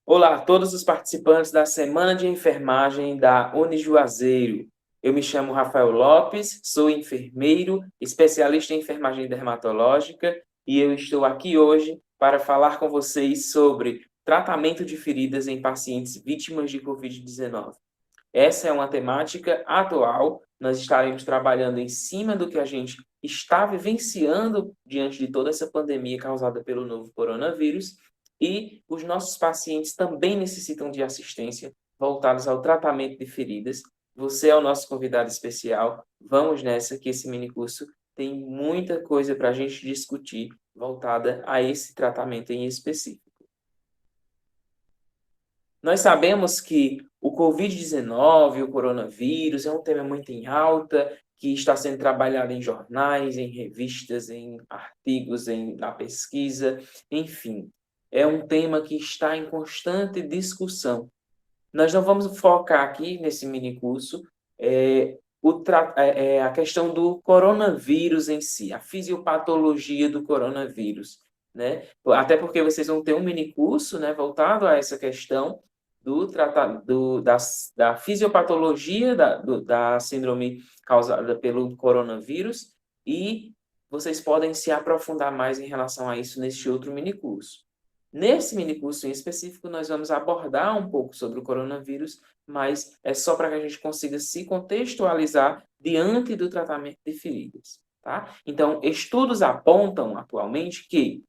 Olá a todos os participantes da Semana de Enfermagem da Unijuazeiro. Eu me chamo Rafael Lopes, sou enfermeiro, especialista em enfermagem dermatológica e eu estou aqui hoje para falar com vocês sobre tratamento de feridas em pacientes vítimas de Covid-19. Essa é uma temática atual, nós estaremos trabalhando em cima do que a gente está vivenciando diante de toda essa pandemia causada pelo novo coronavírus, e os nossos pacientes também necessitam de assistência voltados ao tratamento de feridas. Você é o nosso convidado especial, vamos nessa que esse minicurso tem muita coisa para a gente discutir voltada a esse tratamento em específico. Nós sabemos que o Covid-19, o coronavírus, é um tema muito em alta, que está sendo trabalhado em jornais, em revistas, em artigos, na pesquisa, enfim. É um tema que está em constante discussão. Nós não vamos focar aqui nesse minicurso a questão do coronavírus em si, a fisiopatologia do coronavírus, né? Até porque vocês vão ter um minicurso, né, voltado a essa questão da fisiopatologia da síndrome causada pelo coronavírus, e vocês podem se aprofundar mais em relação a isso neste outro minicurso. Nesse minicurso em específico, nós vamos abordar um pouco sobre o coronavírus, mas é só para que a gente consiga se contextualizar diante do tratamento de feridas, tá? Então, estudos apontam atualmente que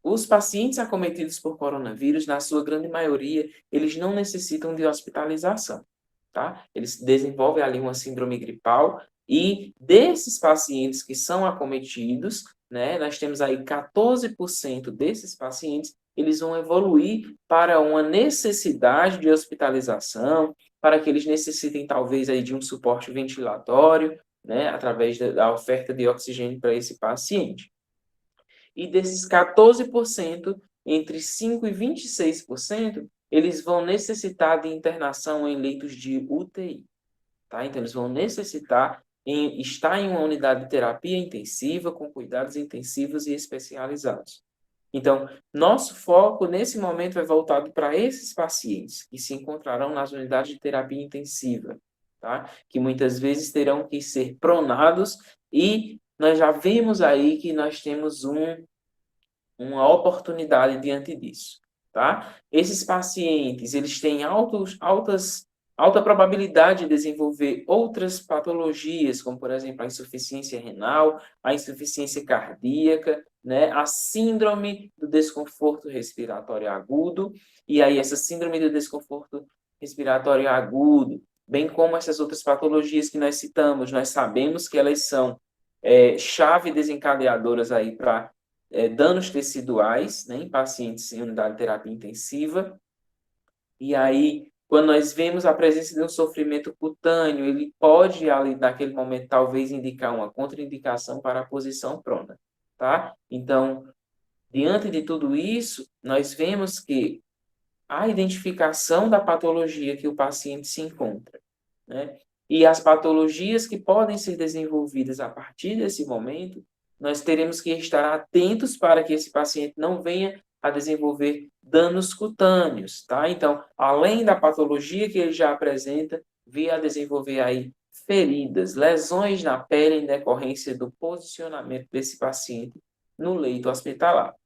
os pacientes acometidos por coronavírus, na sua grande maioria, eles não necessitam de hospitalização, tá? Eles desenvolvem ali uma síndrome gripal, e desses pacientes que são acometidos, né, nós temos aí 14% desses pacientes, eles vão evoluir para uma necessidade de hospitalização, para que eles necessitem talvez aí de um suporte ventilatório, né, através da oferta de oxigênio para esse paciente. E desses 14%, entre 5% e 26%, eles vão necessitar de internação em leitos de UTI. Tá? Então, eles vão necessitar estar em uma unidade de terapia intensiva, com cuidados intensivos e especializados. Então, nosso foco nesse momento é voltado para esses pacientes que se encontrarão nas unidades de terapia intensiva, tá? Que muitas vezes terão que ser pronados, e nós já vimos aí que nós temos uma oportunidade diante disso, tá? Esses pacientes, eles têm alta probabilidade de desenvolver outras patologias, como, por exemplo, a insuficiência renal, a insuficiência cardíaca, né? A síndrome do desconforto respiratório agudo, e aí essa síndrome do desconforto respiratório agudo, bem como essas outras patologias que nós citamos, nós sabemos que elas são chave desencadeadoras aí para danos teciduais, né, em pacientes em unidade de terapia intensiva. E aí, quando nós vemos a presença de um sofrimento cutâneo, ele pode, ali, naquele momento, talvez indicar uma contraindicação para a posição prona, tá? Então, diante de tudo isso, nós vemos que a identificação da patologia que o paciente se encontra, né? E as patologias que podem ser desenvolvidas a partir desse momento, nós teremos que estar atentos para que esse paciente não venha a desenvolver danos cutâneos, tá? Então, além da patologia que ele já apresenta, vir a desenvolver aí feridas, lesões na pele em decorrência do posicionamento desse paciente no leito hospitalar.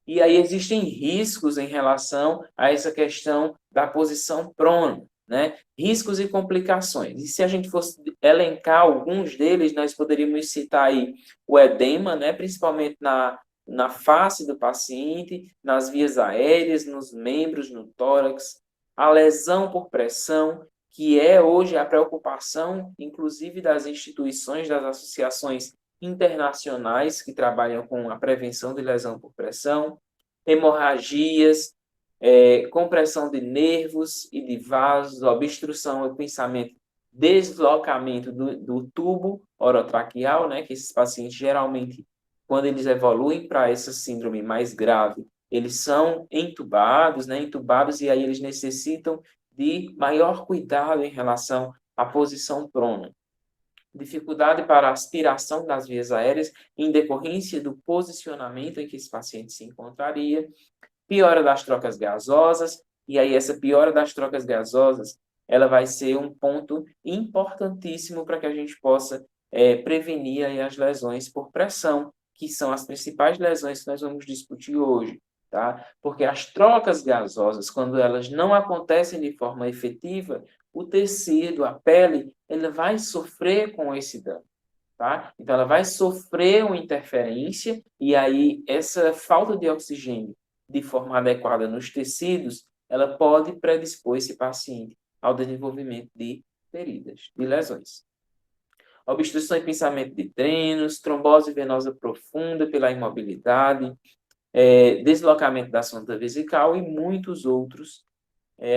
E aí existem riscos em relação a essa questão da posição prona, né? Riscos e complicações. E se a gente fosse elencar alguns deles, nós poderíamos citar aí o edema, né? Principalmente na face do paciente, nas vias aéreas, nos membros, no tórax, a lesão por pressão, que é hoje a preocupação, inclusive das instituições, das associações internacionais que trabalham com a prevenção de lesão por pressão, hemorragias, compressão de nervos e de vasos, obstrução e pensamento, deslocamento do tubo orotraqueal, né, que esses pacientes geralmente, quando eles evoluem para essa síndrome mais grave, eles são entubados, né, e aí eles necessitam de maior cuidado em relação à posição prona. Dificuldade para a aspiração das vias aéreas em decorrência do posicionamento em que esse paciente se encontraria, piora das trocas gasosas, e aí essa piora das trocas gasosas, ela vai ser um ponto importantíssimo para que a gente possa prevenir aí as lesões por pressão, que são as principais lesões que nós vamos discutir hoje, tá? Porque as trocas gasosas, quando elas não acontecem de forma efetiva, o tecido, a pele, ele vai sofrer com esse dano, tá? Então, ela vai sofrer uma interferência e aí essa falta de oxigênio de forma adequada nos tecidos, ela pode predispor esse paciente ao desenvolvimento de feridas, de lesões. Obstrução e pensamento de drenos, trombose venosa profunda pela imobilidade, deslocamento da sonda vesical e muitos outros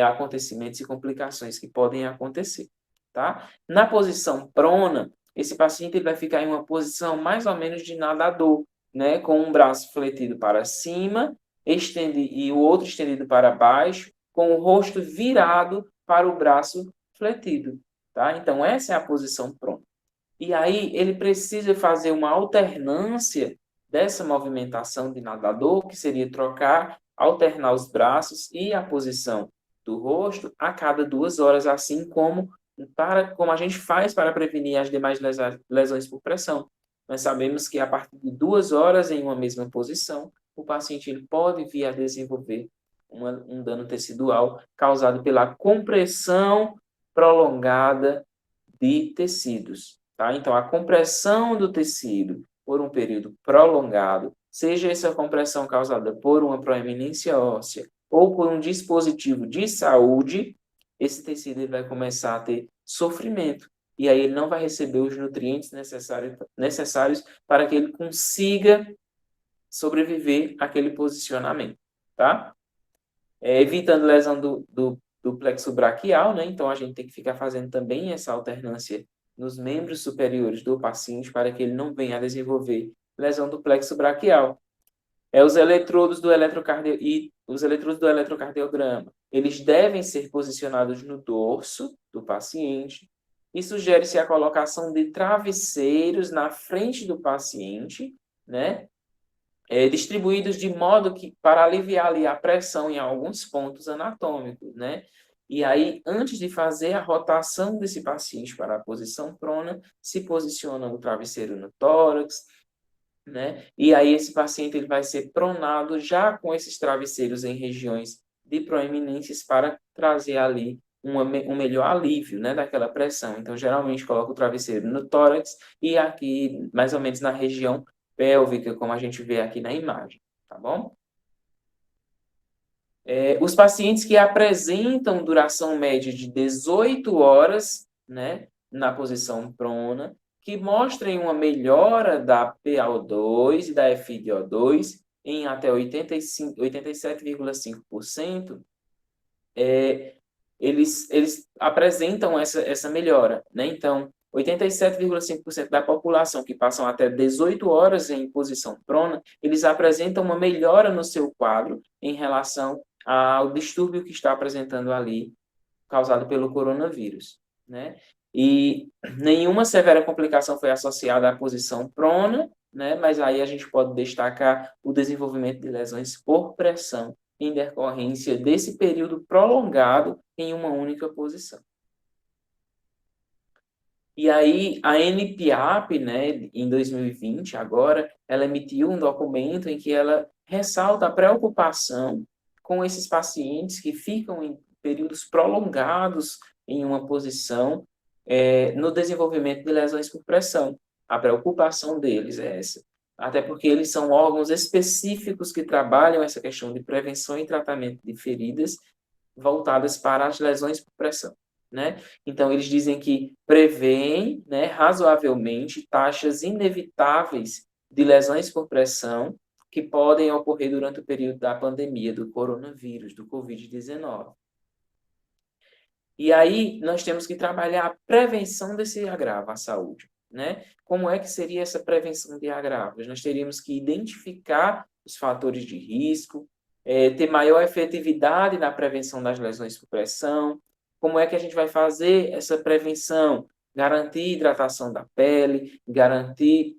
acontecimentos e complicações que podem acontecer, tá? Na posição prona, esse paciente ele vai ficar em uma posição mais ou menos de nadador, né? Com um braço fletido para cima e o outro estendido para baixo, com o rosto virado para o braço fletido, tá? Então, essa é a posição prona. E aí, ele precisa fazer uma alternância dessa movimentação de nadador, que seria alternar os braços e a posição do rosto a cada 2 horas, assim como a gente faz para prevenir as demais lesões por pressão. Nós sabemos que a partir de 2 horas em uma mesma posição, o paciente ele pode vir a desenvolver um dano tecidual causado pela compressão prolongada de tecidos. Tá? Então, a compressão do tecido por um período prolongado, seja essa compressão causada por uma proeminência óssea ou por um dispositivo de saúde, esse tecido ele vai começar a ter sofrimento. E aí ele não vai receber os nutrientes necessários para que ele consiga sobreviver àquele posicionamento. Tá? Evitando lesão do plexo braquial, né? Então, a gente tem que ficar fazendo também essa alternância nos membros superiores do paciente para que ele não venha a desenvolver lesão do plexo braquial. Os eletrodos do eletrocardiograma, eles devem ser posicionados no dorso do paciente e sugere-se a colocação de travesseiros na frente do paciente, né? Distribuídos de modo que para aliviar ali a pressão em alguns pontos anatômicos, né? E aí, antes de fazer a rotação desse paciente para a posição prona, se posiciona o travesseiro no tórax, né? E aí esse paciente ele vai ser pronado já com esses travesseiros em regiões de proeminências para trazer ali um melhor alívio, né, daquela pressão. Então, geralmente, coloca o travesseiro no tórax e aqui, mais ou menos na região pélvica, como a gente vê aqui na imagem, tá bom? Os pacientes que apresentam duração média de 18 horas, né, na posição prona, que mostrem uma melhora da PaO2 e da FiDO2 em até 87,5%, eles apresentam essa melhora, né? Então, 87,5% da população que passam até 18 horas em posição prona, eles apresentam uma melhora no seu quadro em relação ao distúrbio que está apresentando ali, causado pelo coronavírus, né? E nenhuma severa complicação foi associada à posição prona, né? Mas aí a gente pode destacar o desenvolvimento de lesões por pressão em decorrência desse período prolongado em uma única posição. E aí, a NPAP, né, em 2020, agora, ela emitiu um documento em que ela ressalta a preocupação com esses pacientes que ficam em períodos prolongados em uma posição no desenvolvimento de lesões por pressão. A preocupação deles é essa. Até porque eles são órgãos específicos que trabalham essa questão de prevenção e tratamento de feridas voltadas para as lesões por pressão, né? Então, eles dizem que prevêem, né, razoavelmente taxas inevitáveis de lesões por pressão que podem ocorrer durante o período da pandemia do coronavírus, do Covid-19. E aí, nós temos que trabalhar a prevenção desse agravo à saúde, né? Como é que seria essa prevenção de agravos? Nós teríamos que identificar os fatores de risco, ter maior efetividade na prevenção das lesões por pressão. Como é que a gente vai fazer essa prevenção? Garantir hidratação da pele, garantir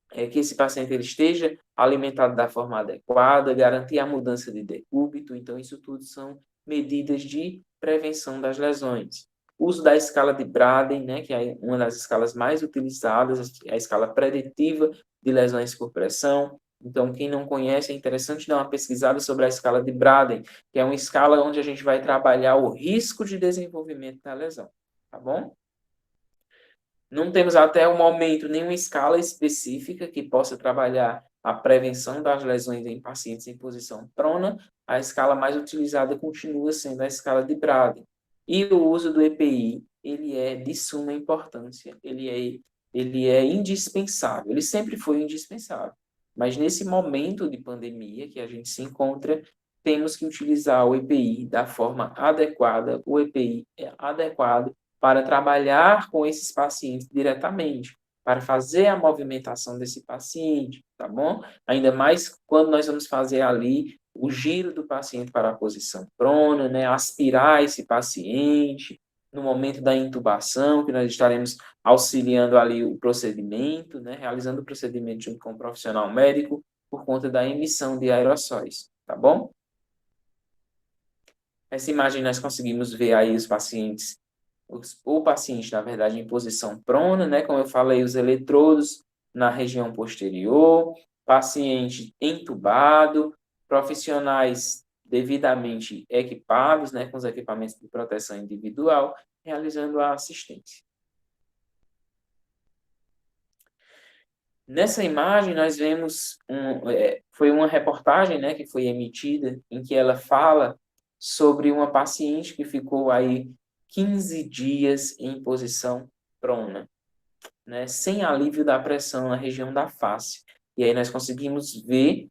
que esse paciente ele esteja alimentado da forma adequada, garantir a mudança de decúbito. Então, isso tudo são medidas de prevenção das lesões. O uso da escala de Braden, né, que é uma das escalas mais utilizadas, a escala preditiva de lesões por pressão. Então, quem não conhece, é interessante dar uma pesquisada sobre a escala de Braden, que é uma escala onde a gente vai trabalhar o risco de desenvolvimento da lesão, tá bom? Não temos até o momento nenhuma escala específica que possa trabalhar a prevenção das lesões em pacientes em posição prona. A escala mais utilizada continua sendo a escala de Braden. E o uso do EPI, ele é de suma importância, ele é indispensável, ele sempre foi indispensável. Mas nesse momento de pandemia que a gente se encontra, temos que utilizar o EPI da forma adequada. O EPI é adequado para trabalhar com esses pacientes diretamente, para fazer a movimentação desse paciente, tá bom? Ainda mais quando nós vamos fazer ali o giro do paciente para a posição prona, né? Aspirar esse paciente no momento da intubação, que nós estaremos auxiliando ali o procedimento, né? Realizando o procedimento junto com o profissional médico por conta da emissão de aerossóis, tá bom? Essa imagem nós conseguimos ver aí os pacientes o paciente, na verdade, em posição prona, né? Como eu falei, os eletrodos na região posterior, paciente entubado, profissionais devidamente equipados, né? Com os equipamentos de proteção individual, realizando a assistência. Nessa imagem, nós vemos, foi uma reportagem, né, que foi emitida, em que ela fala sobre uma paciente que ficou aí 15 dias em posição prona, né, sem alívio da pressão na região da face. E aí nós conseguimos ver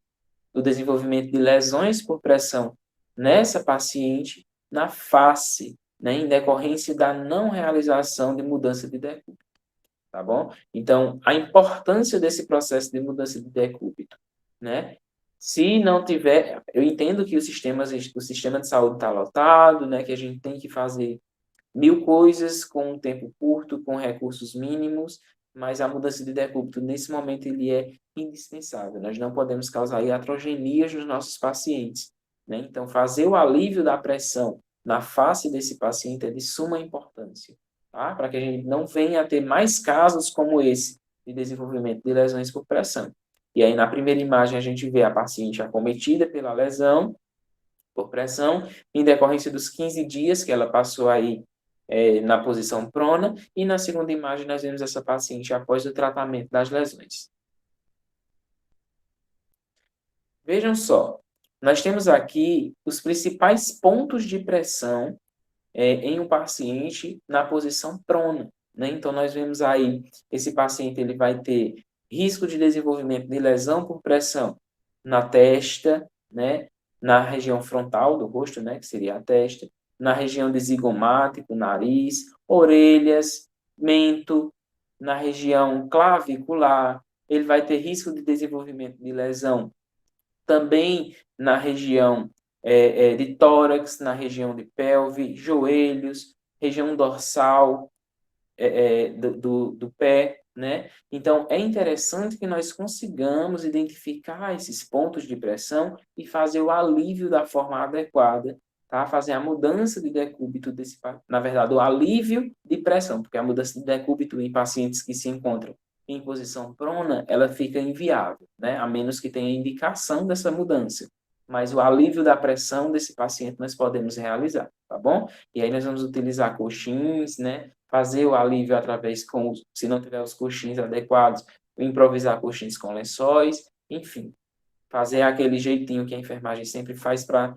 o desenvolvimento de lesões por pressão nessa paciente na face, né, em decorrência da não realização de mudança de decúbito. Tá bom? Então, a importância desse processo de mudança de decúbito, né? Se não tiver, eu entendo que o sistema de saúde está lotado, né? Que a gente tem que fazer 1000 coisas com um tempo curto, com recursos mínimos, mas a mudança de decúbito, nesse momento, ele é indispensável. Nós não podemos causar iatrogenias nos nossos pacientes, né? Então, fazer o alívio da pressão na face desse paciente é de suma importância, tá? Para que a gente não venha a ter mais casos como esse de desenvolvimento de lesões por pressão. E aí, na primeira imagem, a gente vê a paciente acometida pela lesão por pressão, em decorrência dos 15 dias que ela passou aí na posição prona, e na segunda imagem nós vemos essa paciente após o tratamento das lesões. Vejam só, nós temos aqui os principais pontos de pressão em um paciente na posição prona, né? Então, nós vemos aí, esse paciente ele vai ter risco de desenvolvimento de lesão por pressão na testa, né? Na região frontal do rosto, né? Que seria a testa, na região de zigomático, nariz, orelhas, mento, na região clavicular, ele vai ter risco de desenvolvimento de lesão também na região de tórax, na região de pelve, joelhos, região dorsal do pé, né? Então, é interessante que nós consigamos identificar esses pontos de pressão e fazer o alívio da forma adequada, tá? Fazer a mudança de decúbito na verdade, o alívio de pressão, porque a mudança de decúbito em pacientes que se encontram em posição prona, ela fica inviável, né? A menos que tenha indicação dessa mudança. Mas o alívio da pressão desse paciente nós podemos realizar, tá bom? E aí nós vamos utilizar coxins, né? Fazer o alívio através se não tiver os coxins adequados, improvisar coxins com lençóis, enfim, fazer aquele jeitinho que a enfermagem sempre faz para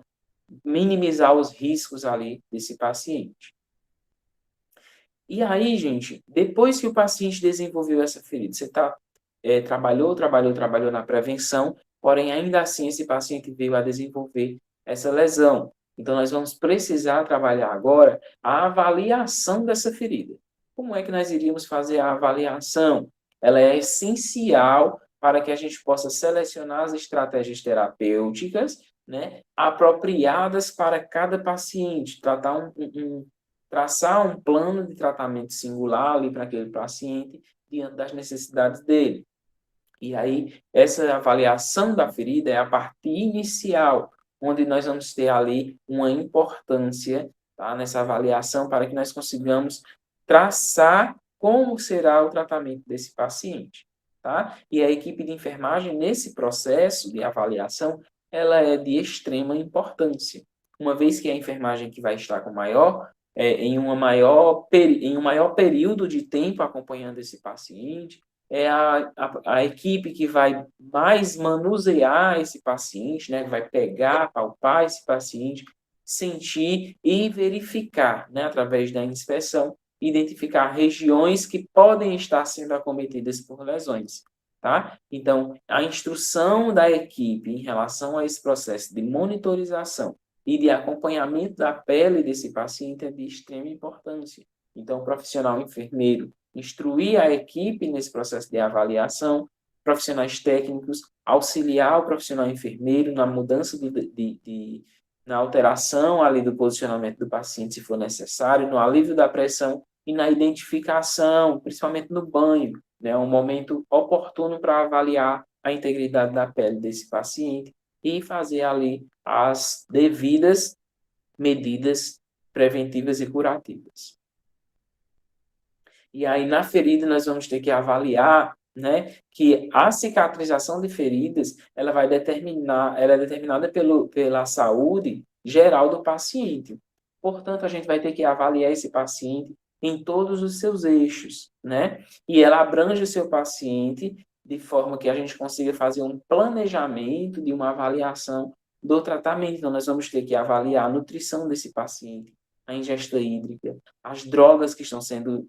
minimizar os riscos ali desse paciente. E aí, gente, depois que o paciente desenvolveu essa ferida, você trabalhou na prevenção, porém, ainda assim, esse paciente veio a desenvolver essa lesão. Então, nós vamos precisar trabalhar agora a avaliação dessa ferida. Como é que nós iríamos fazer a avaliação? Ela é essencial para que a gente possa selecionar as estratégias terapêuticas, né, apropriadas para cada paciente, traçar um plano de tratamento singular ali para aquele paciente diante das necessidades dele. E aí, essa avaliação da ferida é a parte inicial, onde nós vamos ter ali uma importância, tá, nessa avaliação, para que nós consigamos traçar como será o tratamento desse paciente. Tá? E a equipe de enfermagem, nesse processo de avaliação, ela é de extrema importância, uma vez que é a enfermagem que vai estar com em um maior período de tempo acompanhando esse paciente, é a equipe que vai mais manusear esse paciente, né? Vai pegar, palpar esse paciente, sentir e verificar, né? Através da inspeção, identificar regiões que podem estar sendo acometidas por lesões, tá? Então, a instrução da equipe em relação a esse processo de monitorização e de acompanhamento da pele desse paciente é de extrema importância. Então, o profissional enfermeiro instruir a equipe nesse processo de avaliação, profissionais técnicos, auxiliar o profissional enfermeiro na mudança na alteração ali do posicionamento do paciente, se for necessário, no alívio da pressão e na identificação, principalmente no banho, né, um momento oportuno para avaliar a integridade da pele desse paciente e fazer ali as devidas medidas preventivas e curativas. E aí, na ferida, nós vamos ter que avaliar, né, que a cicatrização de feridas, ela é determinada pela saúde geral do paciente. Portanto, a gente vai ter que avaliar esse paciente em todos os seus eixos, né? E ela abrange o seu paciente de forma que a gente consiga fazer um planejamento de uma avaliação do tratamento. Então, nós vamos ter que avaliar a nutrição desse paciente, a ingesta hídrica, as drogas que estão sendo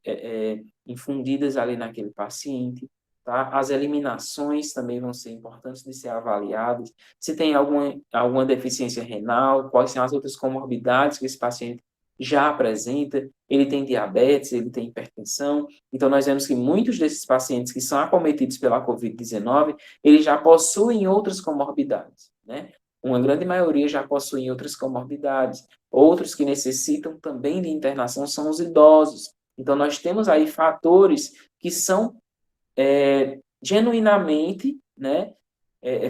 infundidas ali naquele paciente, tá? As eliminações também vão ser importantes de ser avaliadas. Se tem alguma deficiência renal, quais são as outras comorbidades que esse paciente já apresenta, ele tem diabetes, ele tem hipertensão. Então, nós vemos que muitos desses pacientes que são acometidos pela COVID-19, eles já possuem outras comorbidades, né? Uma grande maioria já possuem outras comorbidades. Outros que necessitam também de internação são os idosos. Então, nós temos aí fatores que são genuinamente, né,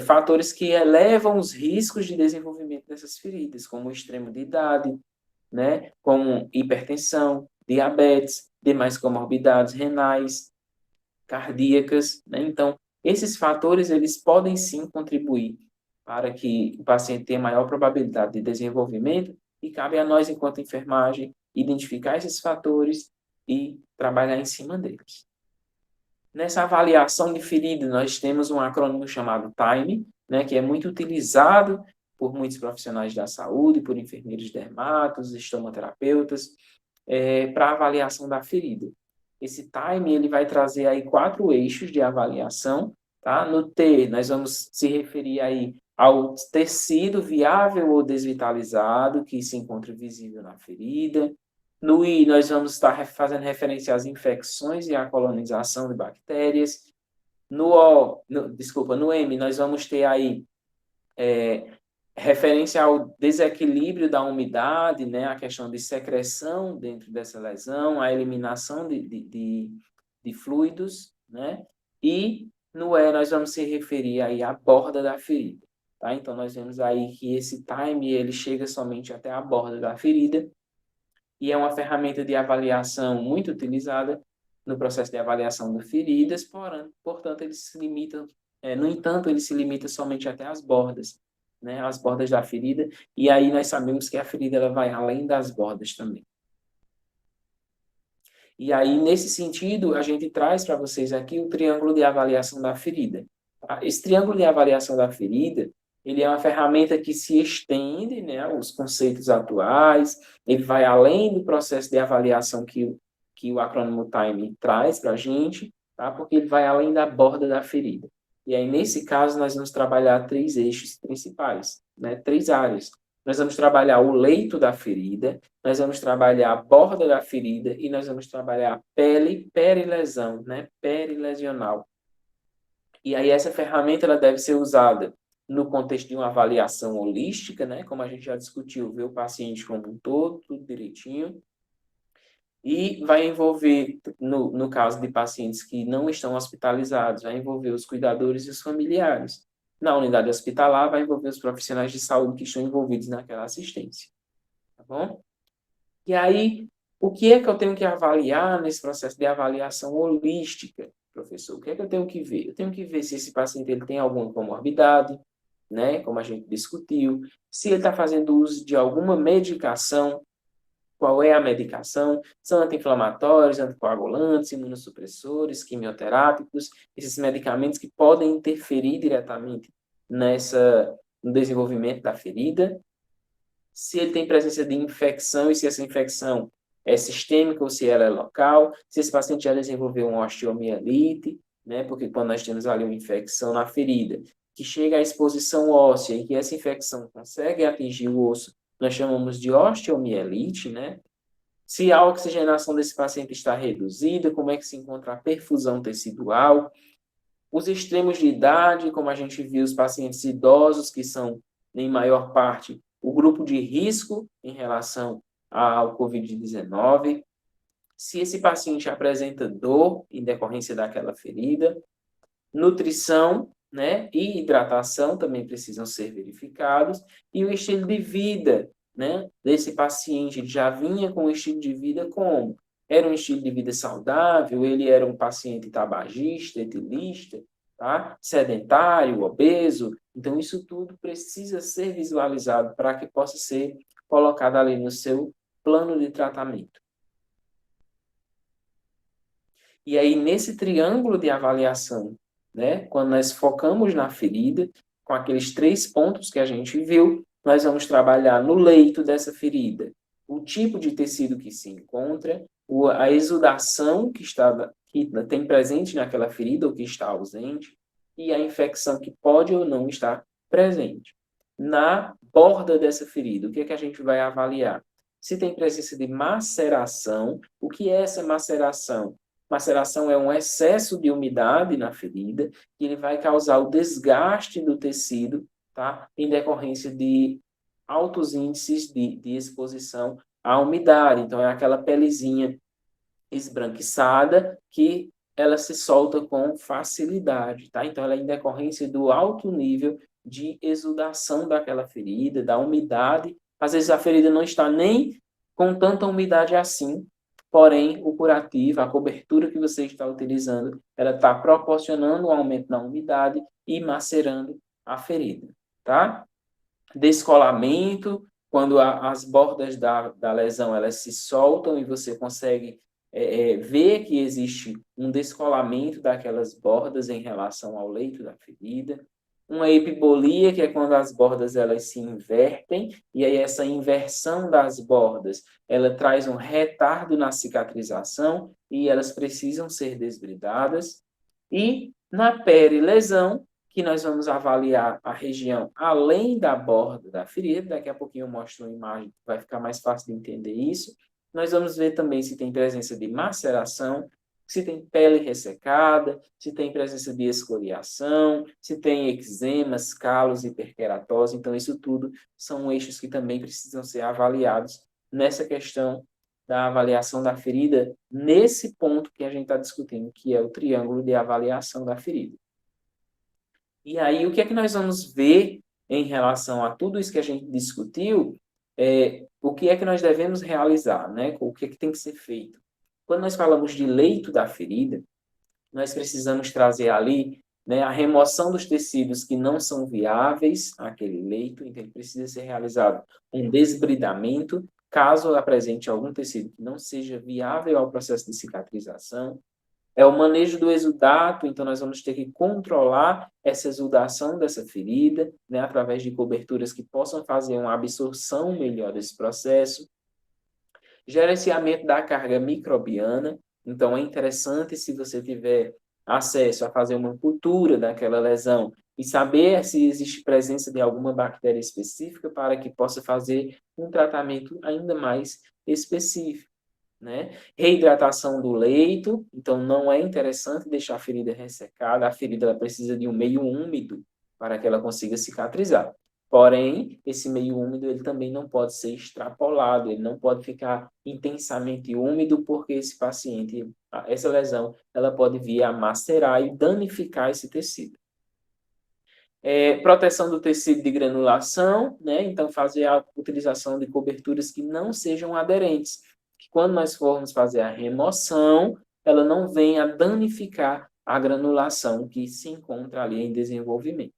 fatores que elevam os riscos de desenvolvimento dessas feridas, como o extremo de idade, né, como hipertensão, diabetes, demais comorbidades renais, cardíacas, né? Então, esses fatores, eles podem sim contribuir para que o paciente tenha maior probabilidade de desenvolvimento e cabe a nós, enquanto enfermagem, identificar esses fatores e trabalhar em cima deles. Nessa avaliação de ferida, nós temos um acrônimo chamado TIME, né, que é muito utilizado por muitos profissionais da saúde, por enfermeiros dermatos, estomaterapeutas, para avaliação da ferida. Esse TIME ele vai trazer aí 4 eixos de avaliação, tá? No T, nós vamos se referir aí ao tecido viável ou desvitalizado que se encontra visível na ferida. No I, nós vamos estar fazendo referência às infecções e à colonização de bactérias. No M, nós vamos ter aí referência ao desequilíbrio da umidade, né, a questão de secreção dentro dessa lesão, a eliminação de fluidos, né, e no E nós vamos se referir aí à borda da ferida, tá? Então, nós vemos aí que esse time, ele chega somente até a borda da ferida, e é uma ferramenta de avaliação muito utilizada no processo de avaliação de feridas, portanto, ele se limita, no entanto, ele se limita somente até as bordas, né, as bordas da ferida, e aí nós sabemos que a ferida ela vai além das bordas também. E aí, nesse sentido, a gente traz para vocês aqui o triângulo de avaliação da ferida. Tá? Esse triângulo de avaliação da ferida, ele é uma ferramenta que se estende, né, aos conceitos atuais, ele vai além do processo de avaliação que o acrônimo TIME traz para a gente, tá? Porque ele vai além da borda da ferida. E aí, nesse caso, nós vamos trabalhar 3 eixos principais, né, 3 áreas. Nós vamos trabalhar o leito da ferida, nós vamos trabalhar a borda da ferida e nós vamos trabalhar a pele perilesão, né, perilesional. E aí essa ferramenta ela deve ser usada no contexto de uma avaliação holística, né, como a gente já discutiu, ver o paciente como um todo, tudo direitinho. E vai envolver, no caso de pacientes que não estão hospitalizados, vai envolver os cuidadores e os familiares. Na unidade hospitalar, vai envolver os profissionais de saúde que estão envolvidos naquela assistência. Tá bom? E aí, o que é que eu tenho que avaliar nesse processo de avaliação holística, professor? O que é que eu tenho que ver? Eu tenho que ver se esse paciente ele tem alguma comorbidade, né, como a gente discutiu, se ele está fazendo uso de alguma medicação, qual é a medicação, são anti-inflamatórios, anticoagulantes, imunossupressores, quimioterápicos, esses medicamentos que podem interferir diretamente no desenvolvimento da ferida, se ele tem presença de infecção e se essa infecção é sistêmica ou se ela é local, se esse paciente já desenvolveu uma osteomielite, né, porque quando nós temos ali uma infecção na ferida, que chega à exposição óssea e que essa infecção consegue atingir o osso, nós chamamos de osteomielite, né? Se a oxigenação desse paciente está reduzida, como é que se encontra a perfusão tecidual, os extremos de idade, como a gente viu, os pacientes idosos, que são, em maior parte, o grupo de risco em relação ao COVID-19, se esse paciente apresenta dor em decorrência daquela ferida, nutrição, né, e hidratação também precisam ser verificados, e o estilo de vida, né, desse paciente. Ele já vinha com um estilo de vida como? Era um estilo de vida saudável, ele era um paciente tabagista, etilista, tá? Sedentário, obeso. Então, isso tudo precisa ser visualizado para que possa ser colocado ali no seu plano de tratamento. E aí, nesse triângulo de avaliação, né, quando nós focamos na ferida, com aqueles 3 pontos que a gente viu, nós vamos trabalhar no leito dessa ferida, o tipo de tecido que se encontra, a exudação que tem presente naquela ferida ou que está ausente, e a infecção que pode ou não estar presente. Na borda dessa ferida, o que é que a gente vai avaliar? Se tem presença de maceração, o que é essa maceração? Maceração é um excesso de umidade na ferida, que ele vai causar o desgaste do tecido, tá? Em decorrência de altos índices de exposição à umidade. Então, é aquela pelezinha esbranquiçada que ela se solta com facilidade, tá? Então, ela é em decorrência do alto nível de exudação daquela ferida, da umidade. Às vezes, a ferida não está nem com tanta umidade assim, porém, o curativo, a cobertura que você está utilizando, ela está proporcionando um aumento na umidade e macerando a ferida, tá? Descolamento, quando as bordas da lesão elas se soltam e você consegue ver que existe um descolamento daquelas bordas em relação ao leito da ferida. Uma epibolia, que é quando as bordas elas se invertem, e aí essa inversão das bordas, ela traz um retardo na cicatrização e elas precisam ser desbridadas. E na perilesão, que nós vamos avaliar a região além da borda da ferida, daqui a pouquinho eu mostro uma imagem, vai ficar mais fácil de entender isso. Nós vamos ver também se tem presença de maceração, se tem pele ressecada, se tem presença de escoriação, se tem eczemas, calos, hiperqueratose. Então, isso tudo são eixos que também precisam ser avaliados nessa questão da avaliação da ferida, nesse ponto que a gente está discutindo, que é o triângulo de avaliação da ferida. E aí, o que é que nós vamos ver em relação a tudo isso que a gente discutiu? O que é que nós devemos realizar, né? O que é que tem que ser feito? Quando nós falamos de leito da ferida, nós precisamos trazer ali, né, a remoção dos tecidos que não são viáveis àquele leito, então ele precisa ser realizado um desbridamento, caso apresente algum tecido que não seja viável ao processo de cicatrização. É o manejo do exudato, então nós vamos ter que controlar essa exudação dessa ferida, né, através de coberturas que possam fazer uma absorção melhor desse processo. Gerenciamento da carga microbiana, então é interessante se você tiver acesso a fazer uma cultura daquela lesão e saber se existe presença de alguma bactéria específica para que possa fazer um tratamento ainda mais específico, né? Reidratação do leito, então não é interessante deixar a ferida ressecada, a ferida ela precisa de um meio úmido para que ela consiga cicatrizar. Porém, esse meio úmido ele também não pode ser extrapolado, ele não pode ficar intensamente úmido, porque esse paciente, essa lesão, ela pode vir a macerar e danificar esse tecido. Proteção do tecido de granulação, né? Então, fazer a utilização de coberturas que não sejam aderentes, que quando nós formos fazer a remoção, ela não venha danificar a granulação que se encontra ali em desenvolvimento.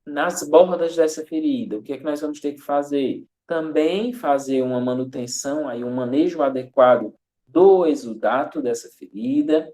Nas bordas dessa ferida, o que é que nós vamos ter que fazer? Também fazer uma manutenção, aí um manejo adequado do exudato dessa ferida,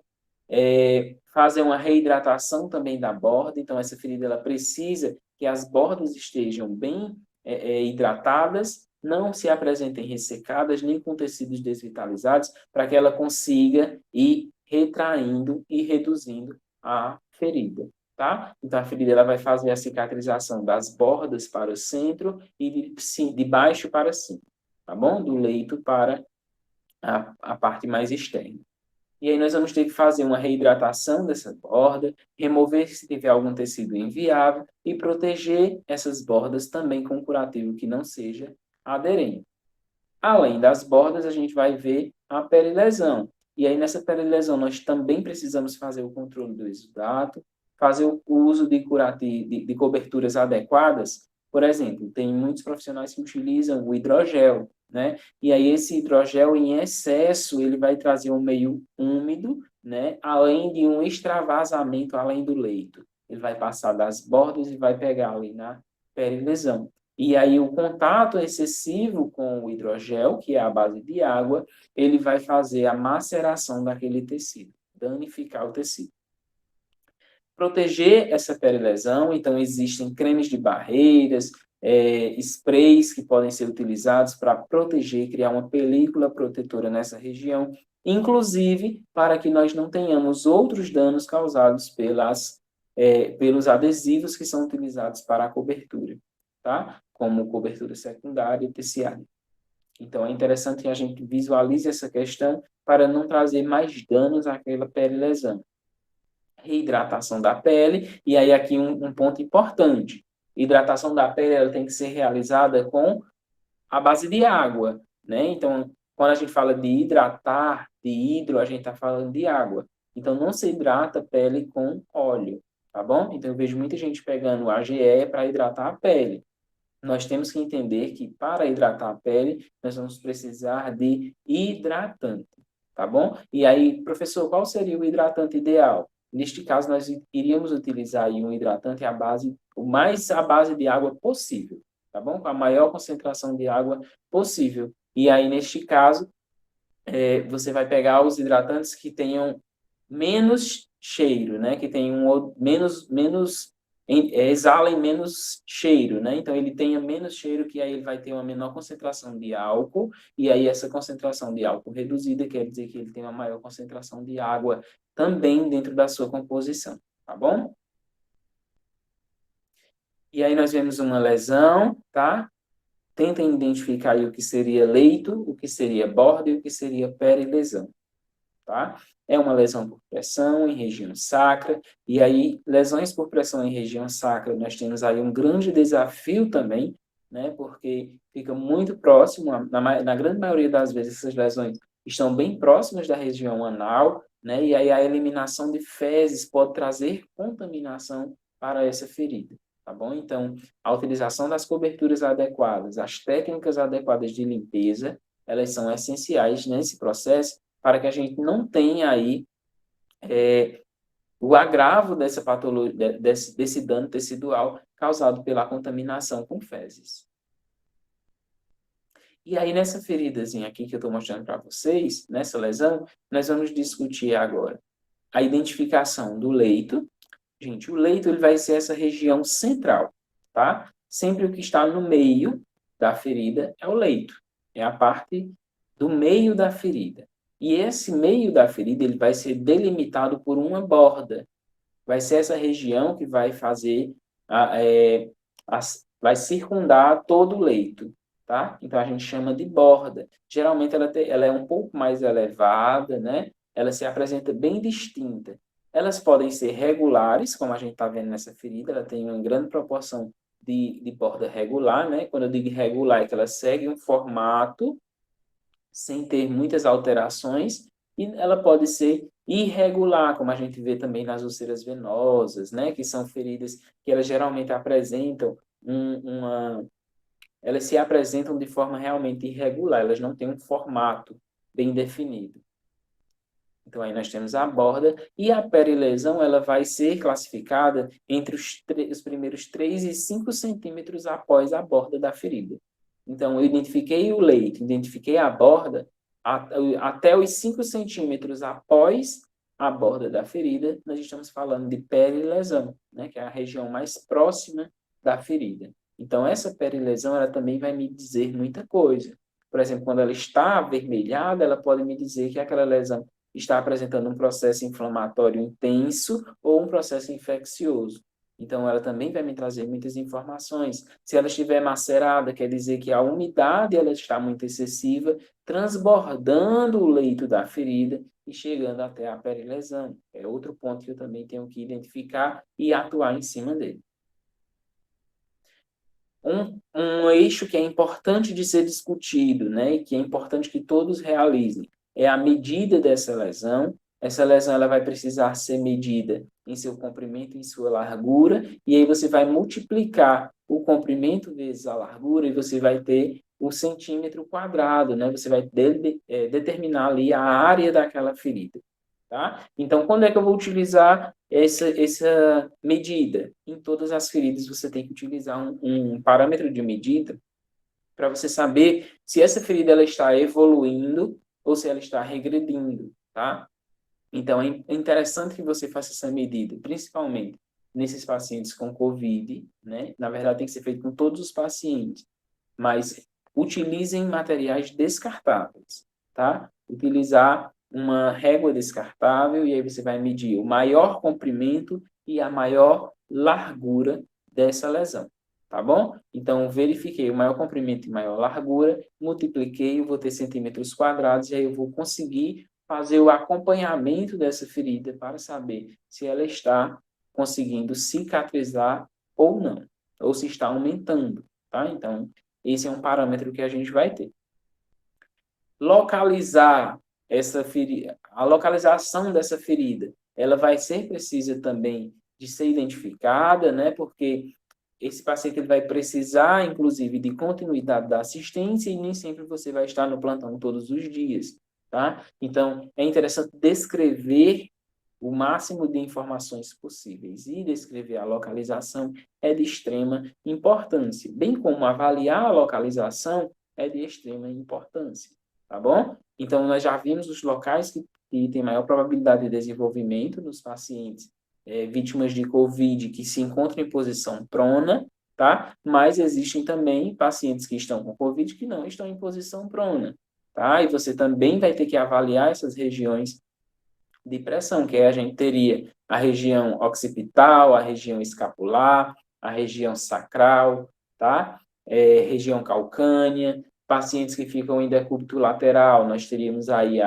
fazer uma reidratação também da borda. Então, essa ferida ela precisa que as bordas estejam bem hidratadas, não se apresentem ressecadas, nem com tecidos desvitalizados, para que ela consiga ir retraindo e reduzindo a ferida. Tá? Então, a ferida ela vai fazer a cicatrização das bordas para o centro e de baixo para cima, tá bom? Do leito para a parte mais externa. E aí nós vamos ter que fazer uma reidratação dessa borda, remover se tiver algum tecido inviável e proteger essas bordas também com um curativo que não seja aderente. Além das bordas, a gente vai ver a perilesão. E aí nessa perilesão nós também precisamos fazer o controle do exudato, fazer o uso de coberturas adequadas. Por exemplo, tem muitos profissionais que utilizam o hidrogel, né? E aí esse hidrogel em excesso, ele vai trazer um meio úmido, né? Além de um extravasamento além do leito. Ele vai passar das bordas e vai pegar ali na perilesão. E aí o contato excessivo com o hidrogel, que é a base de água, ele vai fazer a maceração daquele tecido, danificar o tecido. Proteger essa perilesão, então existem cremes de barreiras, sprays que podem ser utilizados para proteger, criar uma película protetora nessa região, inclusive para que nós não tenhamos outros danos causados pelos adesivos que são utilizados para a cobertura, tá? Como cobertura secundária e terciária. Então, é interessante que a gente visualize essa questão para não trazer mais danos àquela perilesão. Reidratação da pele, e aí aqui um ponto importante. Hidratação da pele ela tem que ser realizada com a base de água, né? Então, quando a gente fala de hidratar, de hidro, a gente está falando de água. Então, não se hidrata a pele com óleo, tá bom? Então, eu vejo muita gente pegando o AGE para hidratar a pele. Nós temos que entender que para hidratar a pele, nós vamos precisar de hidratante, tá bom? E aí, professor, qual seria o hidratante ideal? Neste caso, nós iríamos utilizar aí um hidratante à base de água possível, tá bom? Com a maior concentração de água possível. E aí, neste caso, você vai pegar os hidratantes que tenham menos cheiro, né? Que tenham exalem menos cheiro, né? Então, ele tenha menos cheiro, que aí ele vai ter uma menor concentração de álcool, e aí essa concentração de álcool reduzida quer dizer que ele tem uma maior concentração de água também dentro da sua composição, tá bom? E aí nós vemos uma lesão, tá? Tentem identificar aí o que seria leito, o que seria borda e o que seria perilesão, tá? É uma lesão por pressão em região sacra, e aí lesões por pressão em região sacra, nós temos aí um grande desafio também, né? Porque fica muito próximo, na grande maioria das vezes essas lesões estão bem próximas da região anal, né? E aí a eliminação de fezes pode trazer contaminação para essa ferida, tá bom? Então, a utilização das coberturas adequadas, as técnicas adequadas de limpeza, elas são essenciais nesse processo para que a gente não tenha aí o agravo dessa patologia, desse dano tecidual causado pela contaminação com fezes. E aí, nessa feridazinha aqui que eu estou mostrando para vocês, nessa lesão, nós vamos discutir agora a identificação do leito. Gente, o leito ele vai ser essa região central, tá? Sempre o que está no meio da ferida é o leito, é a parte do meio da ferida. E esse meio da ferida ele vai ser delimitado por uma borda. Vai ser essa região que vai fazer, vai circundar todo o leito, tá? Então, a gente chama de borda. Geralmente, ela é um pouco mais elevada, né? Ela se apresenta bem distinta. Elas podem ser regulares, como a gente está vendo nessa ferida, ela tem uma grande proporção de borda regular, né? Quando eu digo regular, é que ela segue um formato sem ter muitas alterações, e ela pode ser irregular, como a gente vê também nas úlceras venosas, né? Que são feridas que elas geralmente apresentam elas se apresentam de forma realmente irregular, elas não têm um formato bem definido. Então, aí nós temos a borda, e a perilesão ela vai ser classificada entre os primeiros 3 e 5 centímetros após a borda da ferida. Então, eu identifiquei o leito, identifiquei a borda, até os 5 centímetros após a borda da ferida, nós estamos falando de perilesão, né, que é a região mais próxima da ferida. Então, essa perilesão ela também vai me dizer muita coisa. Por exemplo, quando ela está avermelhada, ela pode me dizer que aquela lesão está apresentando um processo inflamatório intenso ou um processo infeccioso. Então, ela também vai me trazer muitas informações. Se ela estiver macerada, quer dizer que a umidade ela está muito excessiva, transbordando o leito da ferida e chegando até a perilesão. É outro ponto que eu também tenho que identificar e atuar em cima dele. Um eixo que é importante de ser discutido, né, e que é importante que todos realizem, é a medida dessa lesão. Essa lesão ela vai precisar ser medida em seu comprimento e em sua largura, e aí você vai multiplicar o comprimento vezes a largura e você vai ter o centímetro quadrado, né? Você vai determinar ali a área daquela ferida. Tá? Então, quando é que eu vou utilizar essa medida? Em todas as feridas, você tem que utilizar um parâmetro de medida para você saber se essa ferida ela está evoluindo ou se ela está regredindo. Tá? Então, é interessante que você faça essa medida, principalmente nesses pacientes com COVID. Né? Na verdade, tem que ser feito com todos os pacientes, mas utilizem materiais descartáveis. Tá? Utilizar uma régua descartável, e aí você vai medir o maior comprimento e a maior largura dessa lesão, tá bom? Então, verifiquei o maior comprimento e maior largura, multipliquei, eu vou ter centímetros quadrados, e aí eu vou conseguir fazer o acompanhamento dessa ferida para saber se ela está conseguindo cicatrizar ou não, ou se está aumentando, tá? Então, esse é um parâmetro que a gente vai ter. Localizar essa ferida, a localização dessa ferida, ela vai ser precisa também de ser identificada, né? Porque esse paciente ele vai precisar, inclusive, de continuidade da assistência e nem sempre você vai estar no plantão todos os dias, tá? Então, é interessante descrever o máximo de informações possíveis e descrever a localização é de extrema importância, bem como avaliar a localização é de extrema importância, tá bom? Então, nós já vimos os locais que têm maior probabilidade de desenvolvimento nos pacientes vítimas de COVID que se encontram em posição prona, tá? Mas existem também pacientes que estão com COVID que não estão em posição prona, tá? E você também vai ter que avaliar essas regiões de pressão, que aí a gente teria a região occipital, a região escapular, a região sacral, tá? Região calcânea, pacientes que ficam em decúbito lateral, nós teríamos aí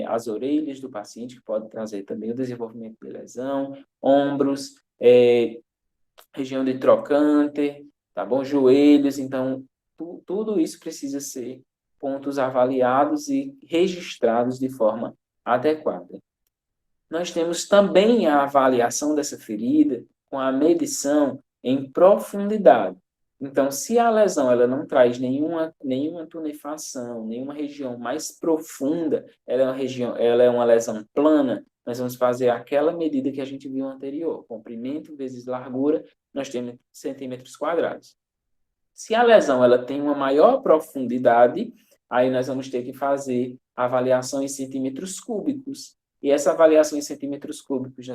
as orelhas do paciente, que pode trazer também o desenvolvimento de lesão, ombros, região de trocânter, tá bom? Joelhos, então, tudo isso precisa ser pontos avaliados e registrados de forma adequada. Nós temos também a avaliação dessa ferida com a medição em profundidade. Então, se a lesão ela não traz nenhuma tunefação, nenhuma região mais profunda, ela é uma lesão plana, nós vamos fazer aquela medida que a gente viu anterior, comprimento vezes largura, nós temos centímetros quadrados. Se a lesão ela tem uma maior profundidade, aí nós vamos ter que fazer a avaliação em centímetros cúbicos. E essa avaliação em centímetros cúbicos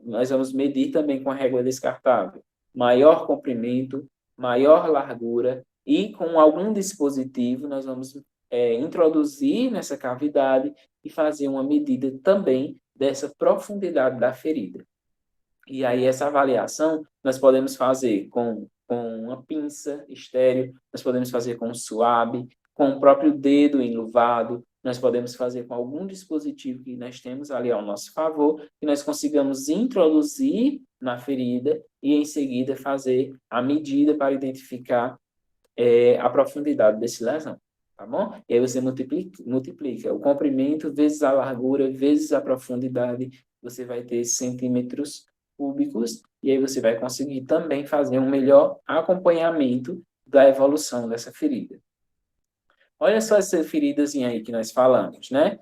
nós vamos medir também com a régua descartável. Maior comprimento, maior largura, e com algum dispositivo nós vamos introduzir nessa cavidade e fazer uma medida também dessa profundidade da ferida. E aí essa avaliação nós podemos fazer com uma pinça estéreo, nós podemos fazer com um suave, com o próprio dedo enluvado, nós podemos fazer com algum dispositivo que nós temos ali ao nosso favor, que nós consigamos introduzir na ferida e, em seguida, fazer a medida para identificar a profundidade desse lesão, tá bom? E aí você multiplica o comprimento vezes a largura vezes a profundidade, você vai ter centímetros cúbicos, e aí você vai conseguir também fazer um melhor acompanhamento da evolução dessa ferida. Olha só essa feridazinha aí que nós falamos, né?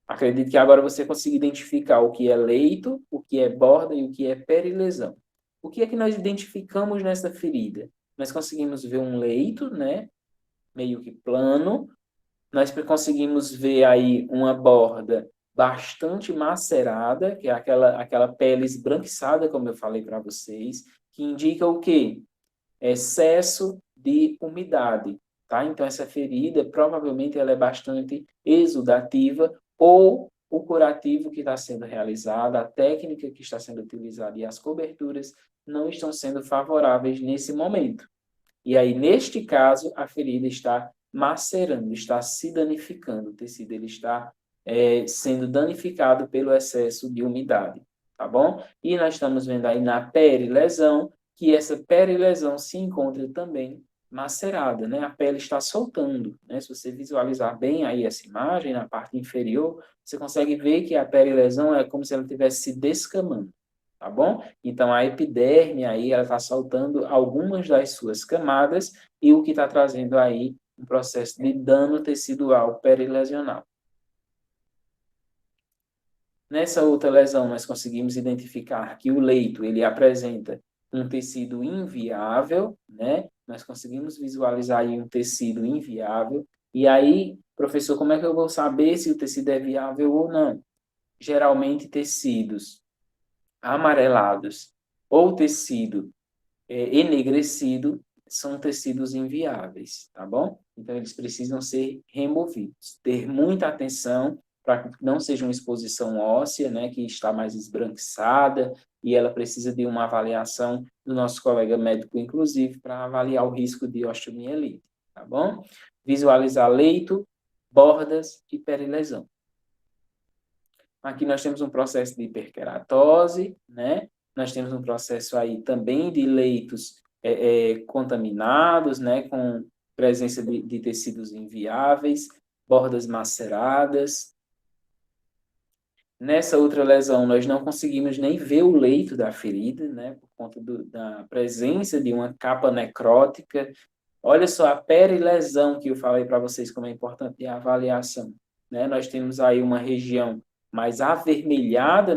Acredito que agora você consiga identificar o que é leito, o que é borda e o que é perilesão. O que é que nós identificamos nessa ferida? Nós conseguimos ver um leito, né? Meio que plano. Nós conseguimos ver aí uma borda bastante macerada, que é aquela pele esbranquiçada, como eu falei para vocês, que indica o quê? Excesso de umidade, tá? Então, essa ferida, provavelmente, ela é bastante exudativa, ou o curativo que está sendo realizado, a técnica que está sendo utilizada e as coberturas não estão sendo favoráveis nesse momento. E aí, neste caso, a ferida está macerando, está se danificando, o tecido ele está sendo danificado pelo excesso de umidade, tá bom? E nós estamos vendo aí na perilesão, que essa perilesão se encontra também macerada, né? A pele está soltando, né? Se você visualizar bem aí essa imagem, na parte inferior, você consegue ver que a perilesão é como se ela estivesse se descamando, tá bom? Então, a epiderme aí, ela está soltando algumas das suas camadas e o que está trazendo aí um processo de dano tecidual perilesional. Nessa outra lesão, nós conseguimos identificar que o leito, ele apresenta um tecido inviável, né? Nós conseguimos visualizar aí um tecido inviável. E aí, professor, como é que eu vou saber se o tecido é viável ou não? Geralmente, tecidos amarelados ou tecido enegrecido são tecidos inviáveis, tá bom? Então, eles precisam ser removidos. Ter muita atenção para que não seja uma exposição óssea, né, que está mais esbranquiçada, e ela precisa de uma avaliação do nosso colega médico, inclusive, para avaliar o risco de osteomielite, tá bom? Visualizar leito, bordas e perilesão. Aqui nós temos um processo de hiperkeratose, né? Nós temos um processo aí também de leitos contaminados, né? Com presença de tecidos inviáveis, bordas maceradas. Nessa outra lesão, nós não conseguimos nem ver o leito da ferida, né? Por conta da presença de uma capa necrótica. Olha só a perilesão que eu falei para vocês como é importante a avaliação, né? Nós temos aí uma região mais avermelhada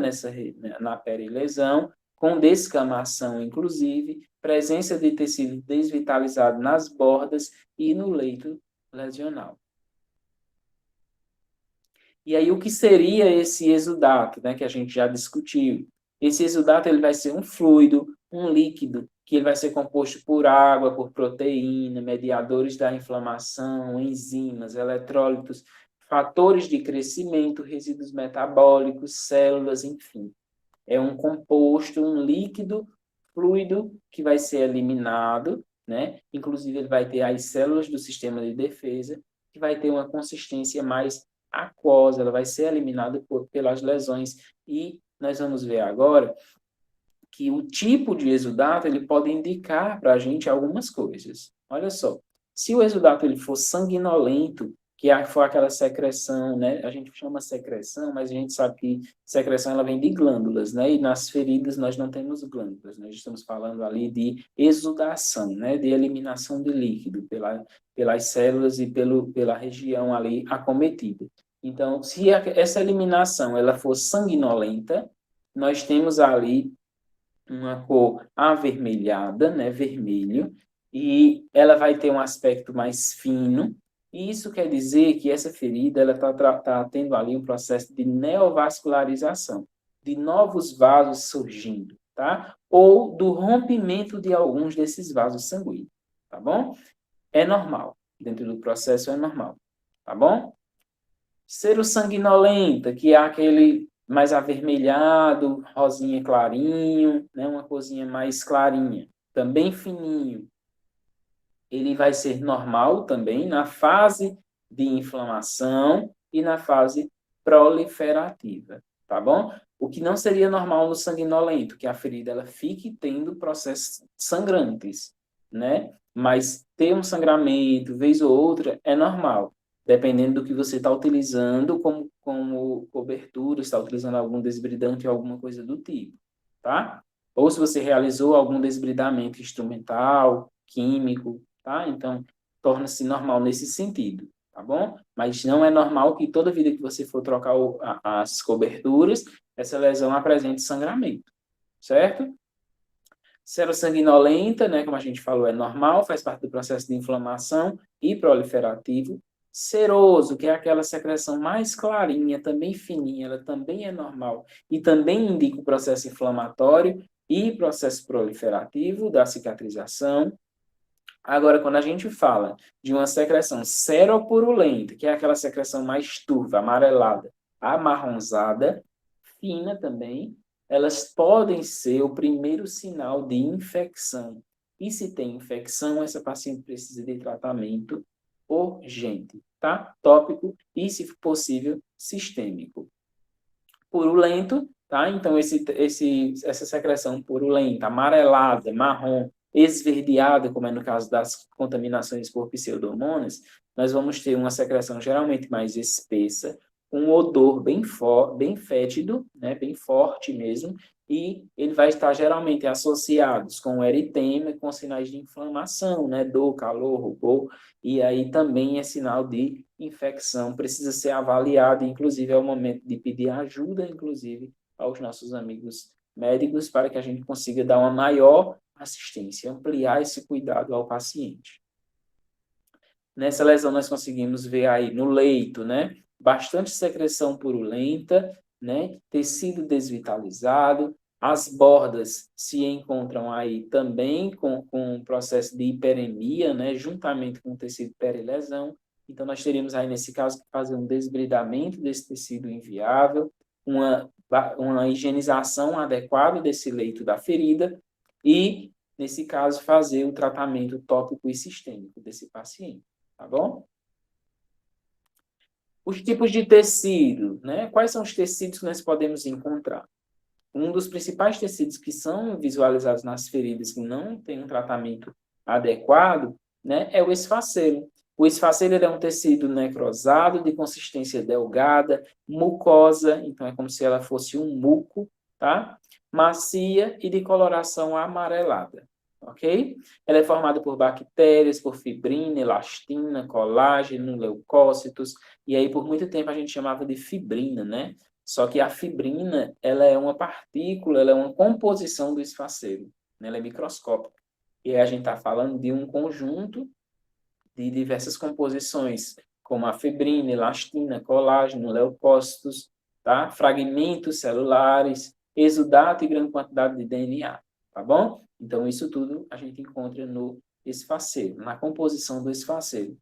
na perilesão, com descamação, inclusive, presença de tecido desvitalizado nas bordas e no leito lesional. E aí, o que seria esse exudato, né, que a gente já discutiu? Esse exudato ele vai ser um fluido, um líquido, que ele vai ser composto por água, por proteína, mediadores da inflamação, enzimas, eletrólitos, fatores de crescimento, resíduos metabólicos, células, enfim. É um composto, um líquido, fluido, que vai ser eliminado, né? Inclusive, ele vai ter as células do sistema de defesa, que vai ter uma consistência mais aquosa, ela vai ser eliminada pelas lesões. E nós vamos ver agora que o tipo de exudato ele pode indicar para a gente algumas coisas. Olha só, se o exudato ele for sanguinolento, que for aquela secreção, né? A gente chama secreção, mas a gente sabe que secreção ela vem de glândulas, né? E nas feridas nós não temos glândulas, nós estamos falando ali de exudação, né? De eliminação de líquido pelas células e pela região ali acometida. Então, se essa eliminação ela for sanguinolenta, nós temos ali uma cor avermelhada, né, vermelho, e ela vai ter um aspecto mais fino, e isso quer dizer que essa ferida ela tá tendo ali um processo de neovascularização, de novos vasos surgindo, tá? Ou do rompimento de alguns desses vasos sanguíneos, tá bom? É normal, dentro do processo é normal, tá bom? Serosanguinolenta, que é aquele mais avermelhado, rosinha clarinho, né? Uma corzinha mais clarinha, também fininho. Ele vai ser normal também na fase de inflamação e na fase proliferativa, tá bom? O que não seria normal no sanguinolento, que a ferida ela fique tendo processos sangrantes, né? Mas ter um sangramento, vez ou outra, é normal, dependendo do que você está utilizando como cobertura, está utilizando algum desbridante ou alguma coisa do tipo, tá? Ou se você realizou algum desbridamento instrumental, químico, tá? Então, torna-se normal nesse sentido, tá bom? Mas não é normal que toda vida que você for trocar as coberturas, essa lesão apresente sangramento, certo? Serossanguinolenta, né, como a gente falou, é normal, faz parte do processo de inflamação e proliferativo. Seroso, que é aquela secreção mais clarinha, também fininha, ela também é normal e também indica o processo inflamatório e processo proliferativo da cicatrização. Agora, quando a gente fala de uma secreção seropurulenta, que é aquela secreção mais turva, amarelada, amarronzada, fina também, elas podem ser o primeiro sinal de infecção. E se tem infecção, essa paciente precisa de tratamento urgente, tá? Tópico e, se possível, sistêmico. Purulento, tá? Então, essa secreção purulenta, amarelada, marrom, esverdeada, como é no caso das contaminações por pseudomonas, nós vamos ter uma secreção geralmente mais espessa, um odor bem fétido, né, bem forte mesmo, e ele vai estar geralmente associados com eritema, com sinais de inflamação, né, dor, calor, rubor, e aí também é sinal de infecção, precisa ser avaliado, inclusive é o momento de pedir ajuda, inclusive, aos nossos amigos médicos, para que a gente consiga dar uma maior assistência, ampliar esse cuidado ao paciente. Nessa lesão nós conseguimos ver aí no leito, né, bastante secreção purulenta, né, tecido desvitalizado, as bordas se encontram aí também com um processo de hiperemia, né, juntamente com o tecido perilesão. Então, nós teríamos aí, nesse caso, que fazer um desbridamento desse tecido inviável, uma higienização adequada desse leito da ferida e, nesse caso, fazer o tratamento tópico e sistêmico desse paciente, tá bom? Os tipos de tecido, né? Quais são os tecidos que nós podemos encontrar? Um dos principais tecidos que são visualizados nas feridas que não tem um tratamento adequado, né, é o esfacelo. O esfacelo é um tecido necrosado, de consistência delgada, mucosa, então é como se ela fosse um muco, tá? Macia e de coloração amarelada, ok? Ela é formada por bactérias, por fibrina, elastina, colágeno, leucócitos, e aí por muito tempo a gente chamava de fibrina, né? Só que a fibrina, ela é uma partícula, ela é uma composição do esfacelo, né? Ela é microscópica. E aí a gente está falando de um conjunto de diversas composições, como a fibrina, elastina, colágeno, leucócitos, tá? Fragmentos celulares, exudato e grande quantidade de DNA, tá bom? Então, isso tudo a gente encontra no esfacelo, na composição do esfacelo.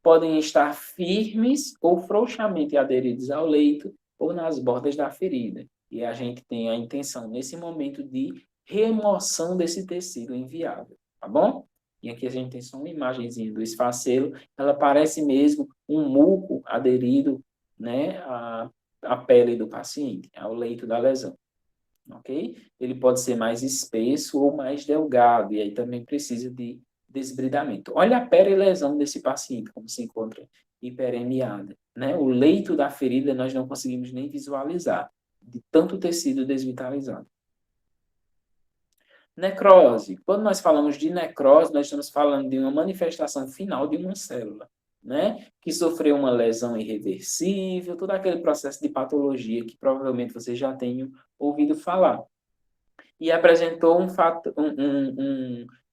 Podem estar firmes ou frouxamente aderidos ao leito ou nas bordas da ferida. E a gente tem a intenção, nesse momento, de remoção desse tecido inviável, tá bom? E aqui a gente tem só uma imagenzinha do esfacelo, ela parece mesmo um muco aderido, né, à pele do paciente, ao leito da lesão, ok? Ele pode ser mais espesso ou mais delgado, e aí também precisa de desbridamento. Olha a perilesão desse paciente, como se encontra hiperemiada, né? O leito da ferida nós não conseguimos nem visualizar, de tanto tecido desvitalizado. Necrose. Quando nós falamos de necrose, nós estamos falando de uma manifestação final de uma célula, né? Que sofreu uma lesão irreversível, todo aquele processo de patologia que provavelmente você já tenha ouvido falar. E apresentou um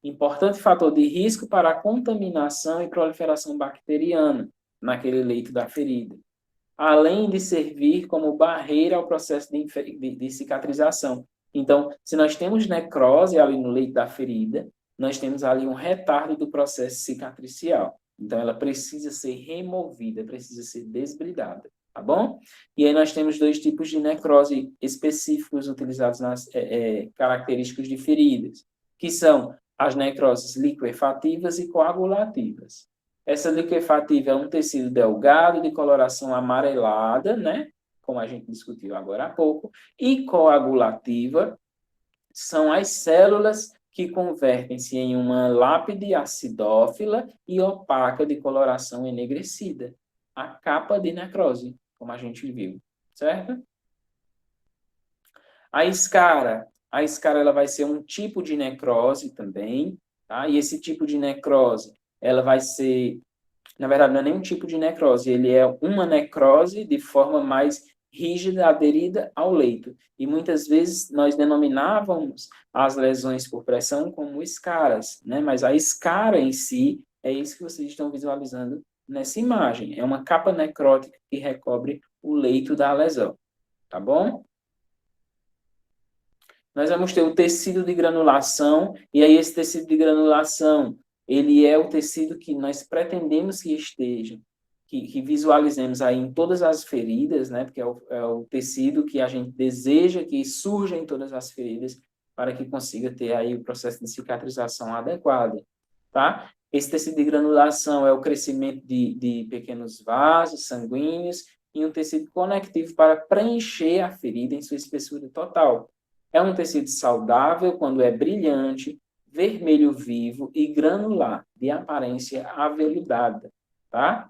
importante fator de risco para a contaminação e proliferação bacteriana naquele leito da ferida, além de servir como barreira ao processo de cicatrização. Então, se nós temos necrose ali no leito da ferida, nós temos ali um retardo do processo cicatricial. Então, ela precisa ser removida, precisa ser desbridada, tá bom? E aí nós temos dois tipos de necrose específicos utilizados nas características de feridas, que são as necroses liquefativas e coagulativas. Essa liquefativa é um tecido delgado de coloração amarelada, né? como a gente discutiu agora há pouco, e coagulativa são as células que convertem-se em uma lápide acidófila e opaca de coloração enegrecida, a capa de necrose, como a gente viu, certo? A escara ela vai ser um tipo de necrose também, tá? E esse tipo de necrose, ela vai ser, na verdade, não é nem um tipo de necrose, ele é uma necrose de forma mais rígida, aderida ao leito. E muitas vezes nós denominávamos as lesões por pressão como escaras, né? Mas a escara em si é isso que vocês estão visualizando nessa imagem. É uma capa necrótica que recobre o leito da lesão, tá bom? Nós vamos ter o tecido de granulação, e aí esse tecido de granulação, ele é o tecido que nós pretendemos que esteja, que visualizemos aí em todas as feridas, né? Porque é o tecido que a gente deseja que surja em todas as feridas, para que consiga ter aí o processo de cicatrização adequado, tá? Esse tecido de granulação é o crescimento de pequenos vasos sanguíneos e um tecido conectivo para preencher a ferida em sua espessura total. É um tecido saudável quando é brilhante, vermelho vivo e granular, de aparência aveludada, tá?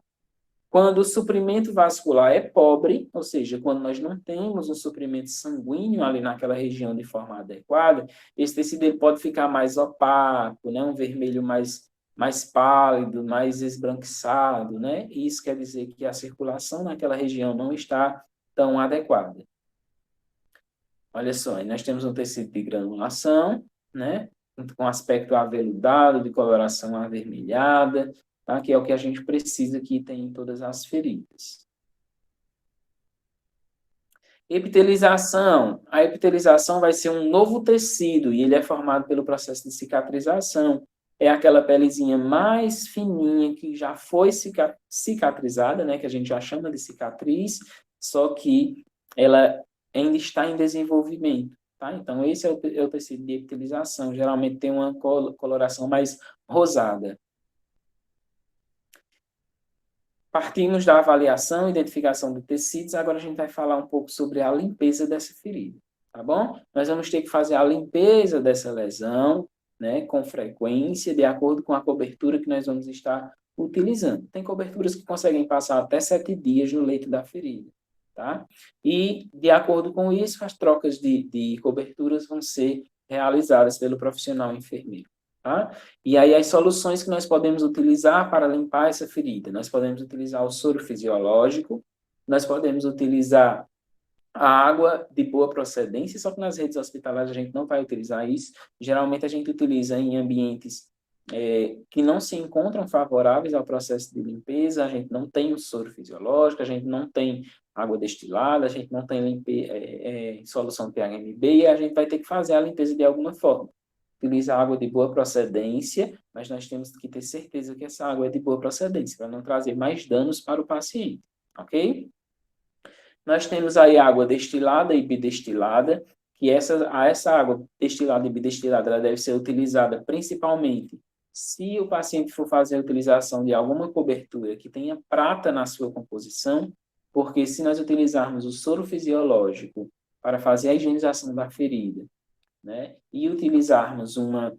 Quando o suprimento vascular é pobre, ou seja, quando nós não temos um suprimento sanguíneo ali naquela região de forma adequada, esse tecido ele pode ficar mais opaco, né? Um vermelho mais pálido, mais esbranquiçado, né? E isso quer dizer que a circulação naquela região não está tão adequada. Olha só, nós temos um tecido de granulação, né? Com aspecto aveludado, de coloração avermelhada, tá? Que é o que a gente precisa que tem em todas as feridas. Epitelização. A epitelização vai ser um novo tecido e ele é formado pelo processo de cicatrização. É aquela pelezinha mais fininha que já foi cicatrizada, né? Que a gente já chama de cicatriz, só que ela ainda está em desenvolvimento, tá? Então, esse é o tecido de epitelização. Geralmente tem uma coloração mais rosada. Partimos da avaliação e identificação de tecidos, agora a gente vai falar um pouco sobre a limpeza dessa ferida, tá bom? Nós vamos ter que fazer a limpeza dessa lesão, né, com frequência, de acordo com a cobertura que nós vamos estar utilizando. Tem coberturas que conseguem passar até 7 dias no leito da ferida, tá? E, de acordo com isso, as trocas de coberturas vão ser realizadas pelo profissional enfermeiro. Tá? E aí as soluções que nós podemos utilizar para limpar essa ferida, nós podemos utilizar o soro fisiológico, nós podemos utilizar a água de boa procedência, só que nas redes hospitalares a gente não vai utilizar isso. Geralmente a gente utiliza em ambientes que não se encontram favoráveis ao processo de limpeza, a gente não tem o soro fisiológico, a gente não tem água destilada, a gente não tem solução PHMB, e a gente vai ter que fazer a limpeza de alguma forma. Utiliza água de boa procedência, mas nós temos que ter certeza que essa água é de boa procedência, para não trazer mais danos para o paciente, ok? Nós temos aí água destilada e bidestilada, que essa água destilada e bidestilada ela deve ser utilizada principalmente se o paciente for fazer a utilização de alguma cobertura que tenha prata na sua composição, porque se nós utilizarmos o soro fisiológico para fazer a higienização da ferida, né, e utilizarmos uma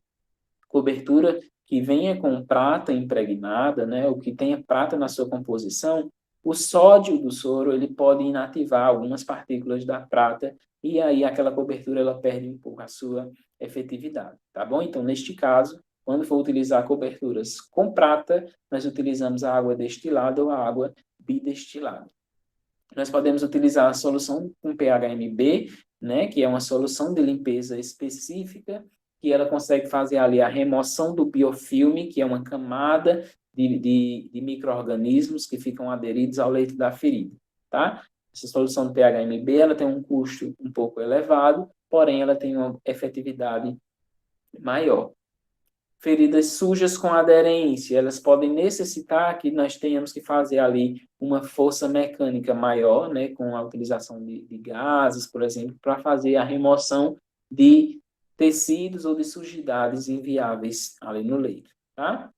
cobertura que venha com prata impregnada, né, ou que tenha prata na sua composição, o sódio do soro ele pode inativar algumas partículas da prata e aí aquela cobertura ela perde um pouco a sua efetividade, tá bom? Então, neste caso, quando for utilizar coberturas com prata, nós utilizamos a água destilada ou a água bidestilada. Nós podemos utilizar a solução com PHMB, né, que é uma solução de limpeza específica, que ela consegue fazer ali a remoção do biofilme, que é uma camada de micro-organismos que ficam aderidos ao leito da ferida, tá? Essa solução do PHMB, ela tem um custo um pouco elevado, porém ela tem uma efetividade maior. Feridas sujas com aderência, elas podem necessitar que nós tenhamos que fazer ali uma força mecânica maior, né, com a utilização de gases, por exemplo, para fazer a remoção de tecidos ou de sujidades inviáveis ali no leito, tá?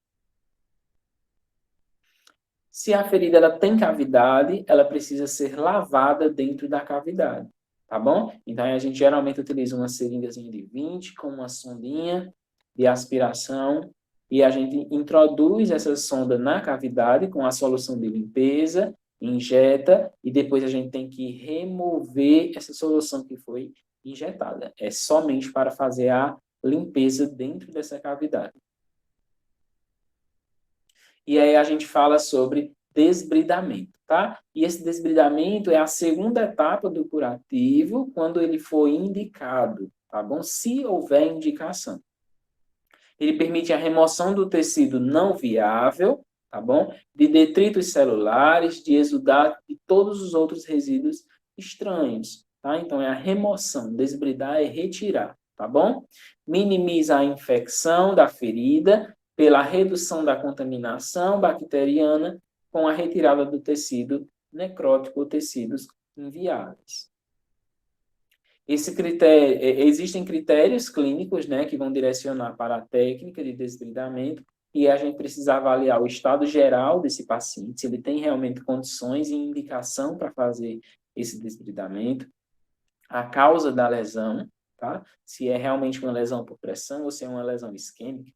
Se a ferida ela tem cavidade, ela precisa ser lavada dentro da cavidade, tá bom? Então, a gente geralmente utiliza uma seringazinha de 20 com uma sondinha de aspiração e a gente introduz essa sonda na cavidade com a solução de limpeza, injeta e depois a gente tem que remover essa solução que foi injetada. É somente para fazer a limpeza dentro dessa cavidade. E aí a gente fala sobre desbridamento, tá? E esse desbridamento é a segunda etapa do curativo quando ele foi indicado, tá bom? Se houver indicação. Ele permite a remoção do tecido não viável, tá bom? De detritos celulares, de exudato e todos os outros resíduos estranhos, tá? Então, é a remoção, desbridar é retirar, tá bom? Minimiza a infecção da ferida pela redução da contaminação bacteriana com a retirada do tecido necrótico ou tecidos inviáveis. Existem critérios clínicos, né, que vão direcionar para a técnica de desbridamento e a gente precisa avaliar o estado geral desse paciente, se ele tem realmente condições e indicação para fazer esse desbridamento, a causa da lesão, tá? Se é realmente uma lesão por pressão ou se é uma lesão isquêmica,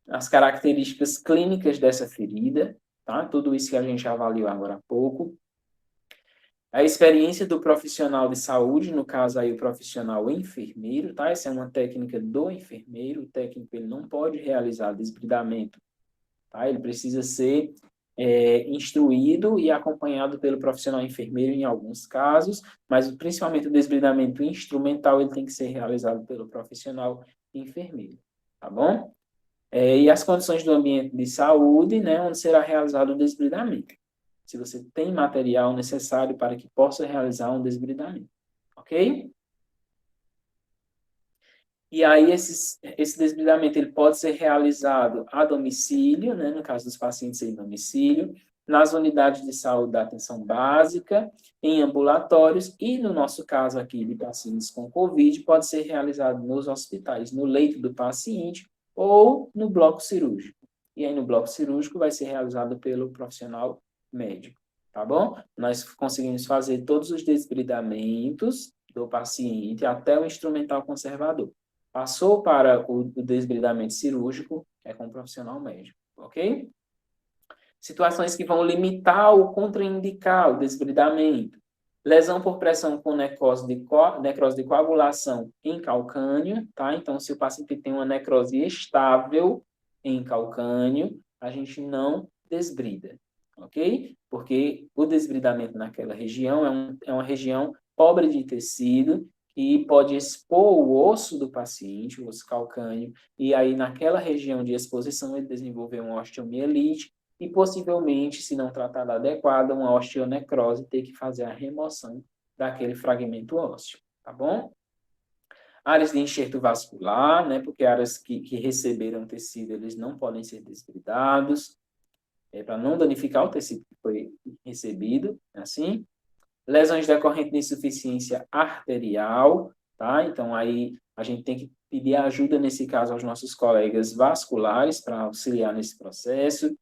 as características clínicas dessa ferida, tá? Tudo isso que a gente avaliou agora há pouco. A experiência do profissional de saúde, no caso aí o profissional enfermeiro, tá? Essa é uma técnica do enfermeiro, o técnico ele não pode realizar desbridamento, tá? Ele precisa ser instruído e acompanhado pelo profissional enfermeiro em alguns casos, mas principalmente o desbridamento instrumental ele tem que ser realizado pelo profissional enfermeiro, tá bom? E as condições do ambiente de saúde, né, onde será realizado o desbridamento. Se você tem material necessário para que possa realizar um desbridamento, ok? E aí, esse desbridamento ele pode ser realizado a domicílio, né, no caso dos pacientes em domicílio, nas unidades de saúde da atenção básica, em ambulatórios e, no nosso caso aqui de pacientes com COVID, pode ser realizado nos hospitais, no leito do paciente ou no bloco cirúrgico. E aí, no bloco cirúrgico, vai ser realizado pelo profissional médico, tá bom? Nós conseguimos fazer todos os desbridamentos do paciente até o instrumental conservador. Passou para o desbridamento cirúrgico, é com o profissional médico, ok? Situações que vão limitar ou contraindicar o desbridamento. Lesão por pressão com necrose de coagulação em calcânio, tá? Então, se o paciente tem uma necrose estável em calcânio, a gente não desbrida, ok? Porque o desbridamento naquela região é uma região pobre de tecido que pode expor o osso do paciente, o osso calcâneo, e aí naquela região de exposição ele desenvolveu uma osteomielite e possivelmente, se não tratada adequada, uma osteonecrose, ter que fazer a remoção daquele fragmento ósseo, tá bom? Áreas de enxerto vascular, né, porque áreas que receberam tecido, eles não podem ser desbridados, para não danificar o tecido que foi recebido, assim. Lesões decorrentes de insuficiência arterial, tá? Então, aí a gente tem que pedir ajuda, nesse caso, aos nossos colegas vasculares para auxiliar nesse processo.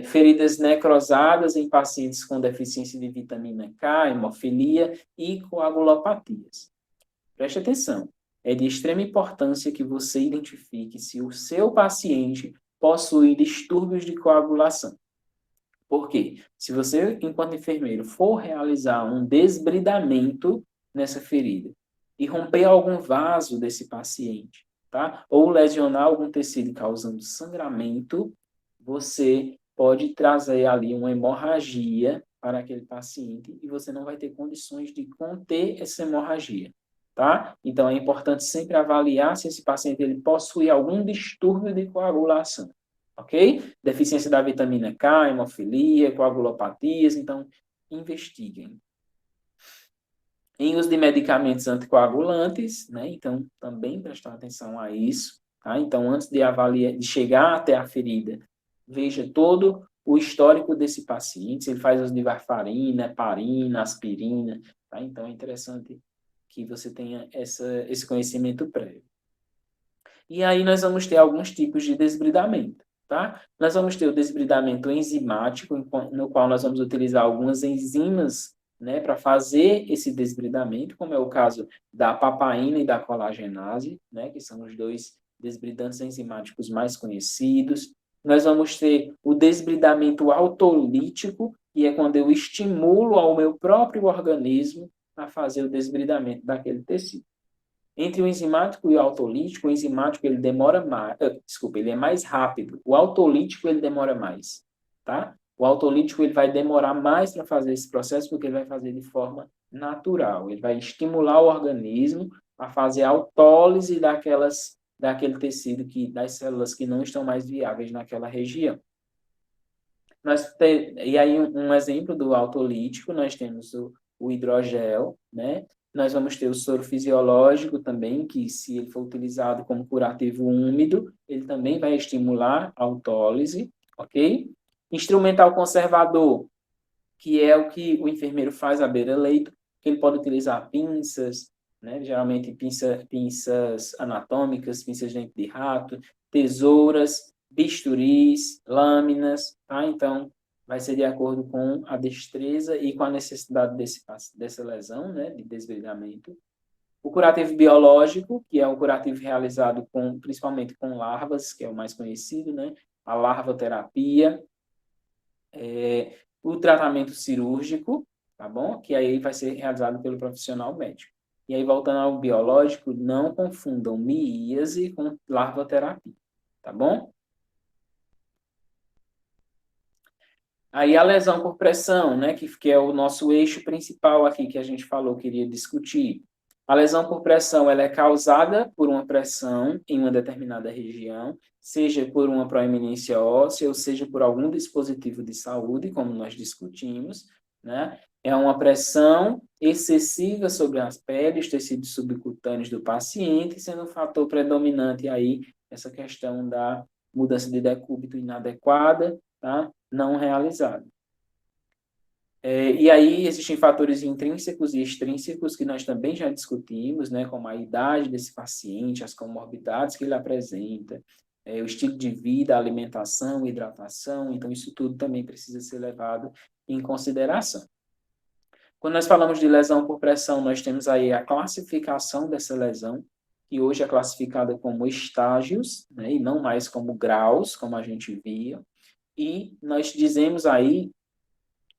Feridas necrosadas em pacientes com deficiência de vitamina K, hemofilia e coagulopatias. Preste atenção, é de extrema importância que você identifique se o seu paciente possui distúrbios de coagulação. Por quê? Se você, enquanto enfermeiro, for realizar um desbridamento nessa ferida e romper algum vaso desse paciente, tá? Ou lesionar algum tecido causando sangramento, você pode trazer ali uma hemorragia para aquele paciente e você não vai ter condições de conter essa hemorragia, tá? Então, é importante sempre avaliar se esse paciente ele possui algum distúrbio de coagulação, ok? Deficiência da vitamina K, hemofilia, coagulopatias, então, investiguem. Em uso de medicamentos anticoagulantes, né? Então, também prestar atenção a isso, tá? Então, antes de avaliar, de chegar até a ferida, veja todo o histórico desse paciente, se ele faz uso de varfarina, heparina, aspirina, tá? Então, é interessante que você tenha esse conhecimento prévio. E aí nós vamos ter alguns tipos de desbridamento, tá? Nós vamos ter o desbridamento enzimático, no qual nós vamos utilizar algumas enzimas, né, para fazer esse desbridamento, como é o caso da papaina e da colagenase, né, que são os dois desbridantes enzimáticos mais conhecidos. Nós vamos ter o desbridamento autolítico, que é quando eu estimulo ao meu próprio organismo a fazer o desbridamento daquele tecido. Entre o enzimático e o autolítico, o enzimático ele demora mais, ele é mais rápido. O autolítico ele demora mais, tá? O autolítico ele vai demorar mais para fazer esse processo porque ele vai fazer de forma natural. Ele vai estimular o organismo a fazer a autólise daquele tecido das células que não estão mais viáveis naquela região. E aí um exemplo do autolítico, nós temos o hidrogel, né? Nós vamos ter o soro fisiológico também, que se ele for utilizado como curativo úmido, ele também vai estimular a autólise, ok? Instrumental conservador, que é o que o enfermeiro faz à beira-leito, que ele pode utilizar pinças, né? Geralmente pinças anatômicas, pinças de dente de rato, tesouras, bisturis, lâminas, tá? Então, vai ser de acordo com a destreza e com a necessidade dessa lesão, né, de desbridamento. O curativo biológico, que é um curativo realizado principalmente com larvas, que é o mais conhecido, né, a larvoterapia. O tratamento cirúrgico, tá bom? Que aí vai ser realizado pelo profissional médico. E aí, voltando ao biológico, não confundam miíase com larvoterapia, tá bom? Aí a lesão por pressão, né, que é o nosso eixo principal aqui que a gente falou, queria discutir. A lesão por pressão, ela é causada por uma pressão em uma determinada região, seja por uma proeminência óssea, ou seja por algum dispositivo de saúde, como nós discutimos, né? É uma pressão excessiva sobre as peles, tecidos subcutâneos do paciente, sendo um fator predominante aí essa questão da mudança de decúbito inadequada, tá? Não realizado. E aí existem fatores intrínsecos e extrínsecos que nós também já discutimos, né, como a idade desse paciente, as comorbidades que ele apresenta, o estilo de vida, a alimentação, hidratação, então isso tudo também precisa ser levado em consideração. Quando nós falamos de lesão por pressão, nós temos aí a classificação dessa lesão, que hoje é classificada como estágios, né, e não mais como graus, como a gente via. E nós dizemos aí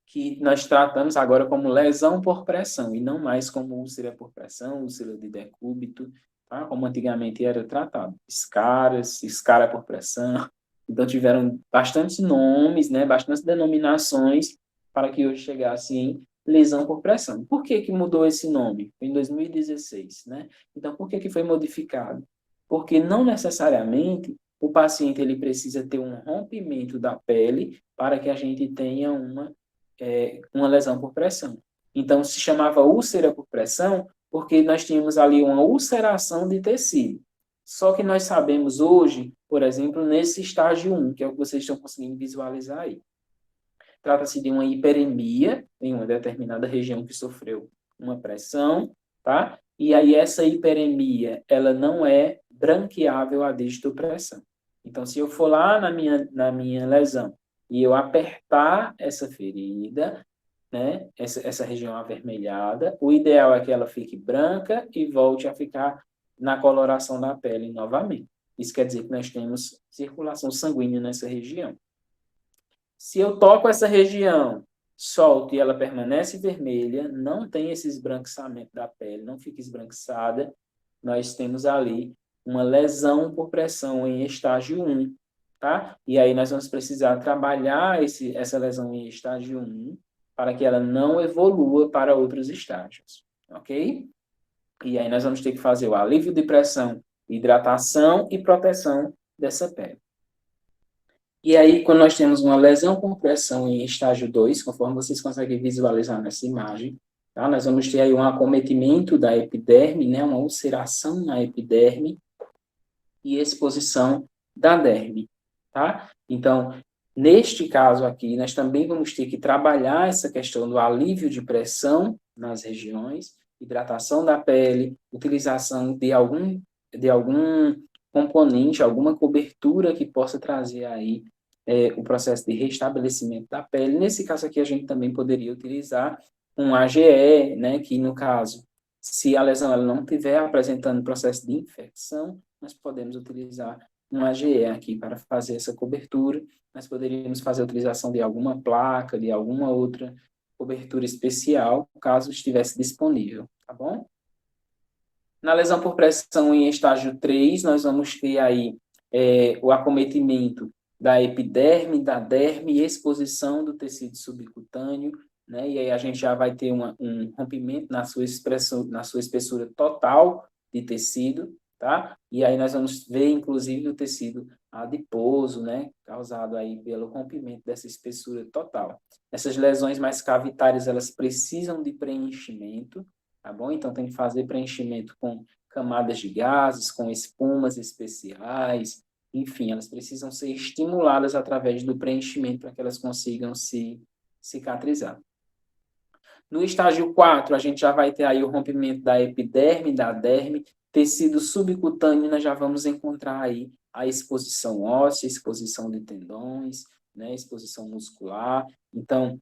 que nós tratamos agora como lesão por pressão, e não mais como úlcera por pressão, úlcera de decúbito, tá? Como antigamente era tratado. Escara por pressão. Então, tiveram bastantes nomes, né, bastantes denominações para que hoje chegasse em lesão por pressão. Por que que mudou esse nome? Foi em 2016, né? Então, por que que foi modificado? Porque não necessariamente o paciente ele precisa ter um rompimento da pele para que a gente tenha uma lesão por pressão. Então, se chamava úlcera por pressão porque nós tínhamos ali uma ulceração de tecido. Só que nós sabemos hoje, por exemplo, nesse estágio 1, que é o que vocês estão conseguindo visualizar aí. Trata-se de uma hiperemia em uma determinada região que sofreu uma pressão, tá? E aí essa hiperemia, ela não é branqueável a digitopressão. Então, se eu for lá na minha lesão e eu apertar essa ferida, né, essa região avermelhada, o ideal é que ela fique branca e volte a ficar na coloração da pele novamente. Isso quer dizer que nós temos circulação sanguínea nessa região. Se eu toco essa região, solto e ela permanece vermelha, não tem esse esbranquiçamento da pele, não fica esbranquiçada, nós temos ali uma lesão por pressão em estágio 1, tá? E aí nós vamos precisar trabalhar essa lesão em estágio 1 para que ela não evolua para outros estágios, ok? E aí nós vamos ter que fazer o alívio de pressão, hidratação e proteção dessa pele. E aí, quando nós temos uma lesão por pressão em estágio 2, conforme vocês conseguem visualizar nessa imagem, tá? Nós vamos ter aí um acometimento da epiderme, né? Uma ulceração na epiderme e exposição da derme, tá? Então, neste caso aqui, nós também vamos ter que trabalhar essa questão do alívio de pressão nas regiões, hidratação da pele, utilização de algum componente, alguma cobertura que possa trazer aí o processo de restabelecimento da pele. Nesse caso aqui, a gente também poderia utilizar um AGE, né, que no caso, se a lesão ela não estiver apresentando processo de infecção, nós podemos utilizar um AGE aqui para fazer essa cobertura. Nós poderíamos fazer a utilização de alguma placa, de alguma outra cobertura especial, caso estivesse disponível, tá bom? Na lesão por pressão em estágio 3, nós vamos ter aí o acometimento da epiderme, da derme e exposição do tecido subcutâneo, né? E aí a gente já vai ter um rompimento na sua espessura total de tecido, tá? E aí nós vamos ver, inclusive, o tecido adiposo, né? Causado aí pelo rompimento dessa espessura total. Essas lesões mais cavitárias, elas precisam de preenchimento, tá bom? Então, tem que fazer preenchimento com camadas de gases, com espumas especiais, enfim, elas precisam ser estimuladas através do preenchimento para que elas consigam se cicatrizar. No estágio 4, a gente já vai ter aí o rompimento da epiderme, da derme, tecido subcutâneo, nós já vamos encontrar aí a exposição óssea, exposição de tendões, né, exposição muscular. Então,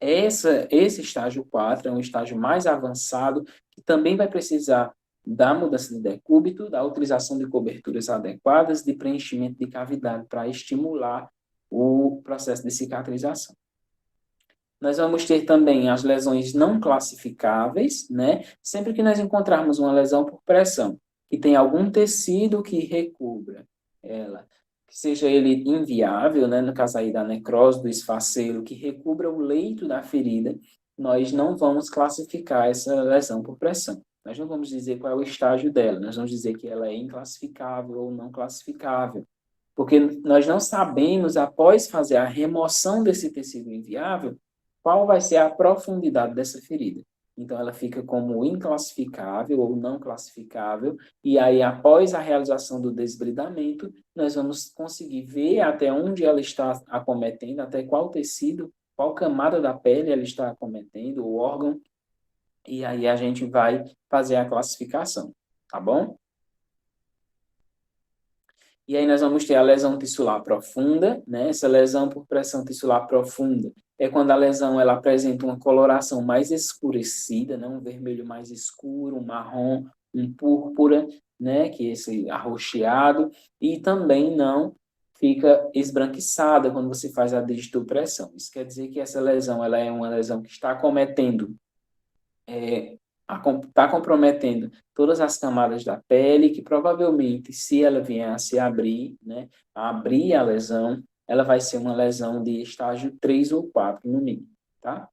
esse estágio 4 é um estágio mais avançado, que também vai precisar da mudança de decúbito, da utilização de coberturas adequadas, de preenchimento de cavidade para estimular o processo de cicatrização. Nós vamos ter também as lesões não classificáveis, né? Sempre que nós encontrarmos uma lesão por pressão, que tem algum tecido que recubra ela, que seja ele inviável, né? No caso aí da necrose, do esfaceiro, que recubra o leito da ferida, nós não vamos classificar essa lesão por pressão. Nós não vamos dizer qual é o estágio dela, nós vamos dizer que ela é inclassificável ou não classificável, porque nós não sabemos, após fazer a remoção desse tecido inviável, qual vai ser a profundidade dessa ferida. Então, ela fica como inclassificável ou não classificável, e aí, após a realização do desbridamento, nós vamos conseguir ver até onde ela está acometendo, até qual tecido, qual camada da pele ela está acometendo, o órgão, e aí a gente vai fazer a classificação, tá bom? E aí nós vamos ter a lesão tissular profunda, né? Essa lesão por pressão tissular profunda é quando a lesão ela apresenta uma coloração mais escurecida, né? Um vermelho mais escuro, um marrom, um púrpura, né? Que é esse arroxeado, e também não fica esbranquiçada quando você faz a digitopressão. Isso quer dizer que essa lesão ela é uma lesão que está cometendo está comprometendo todas as camadas da pele, que provavelmente, se ela vier a se abrir, né, a abrir a lesão, ela vai ser uma lesão de estágio 3 ou 4, no mínimo, tá?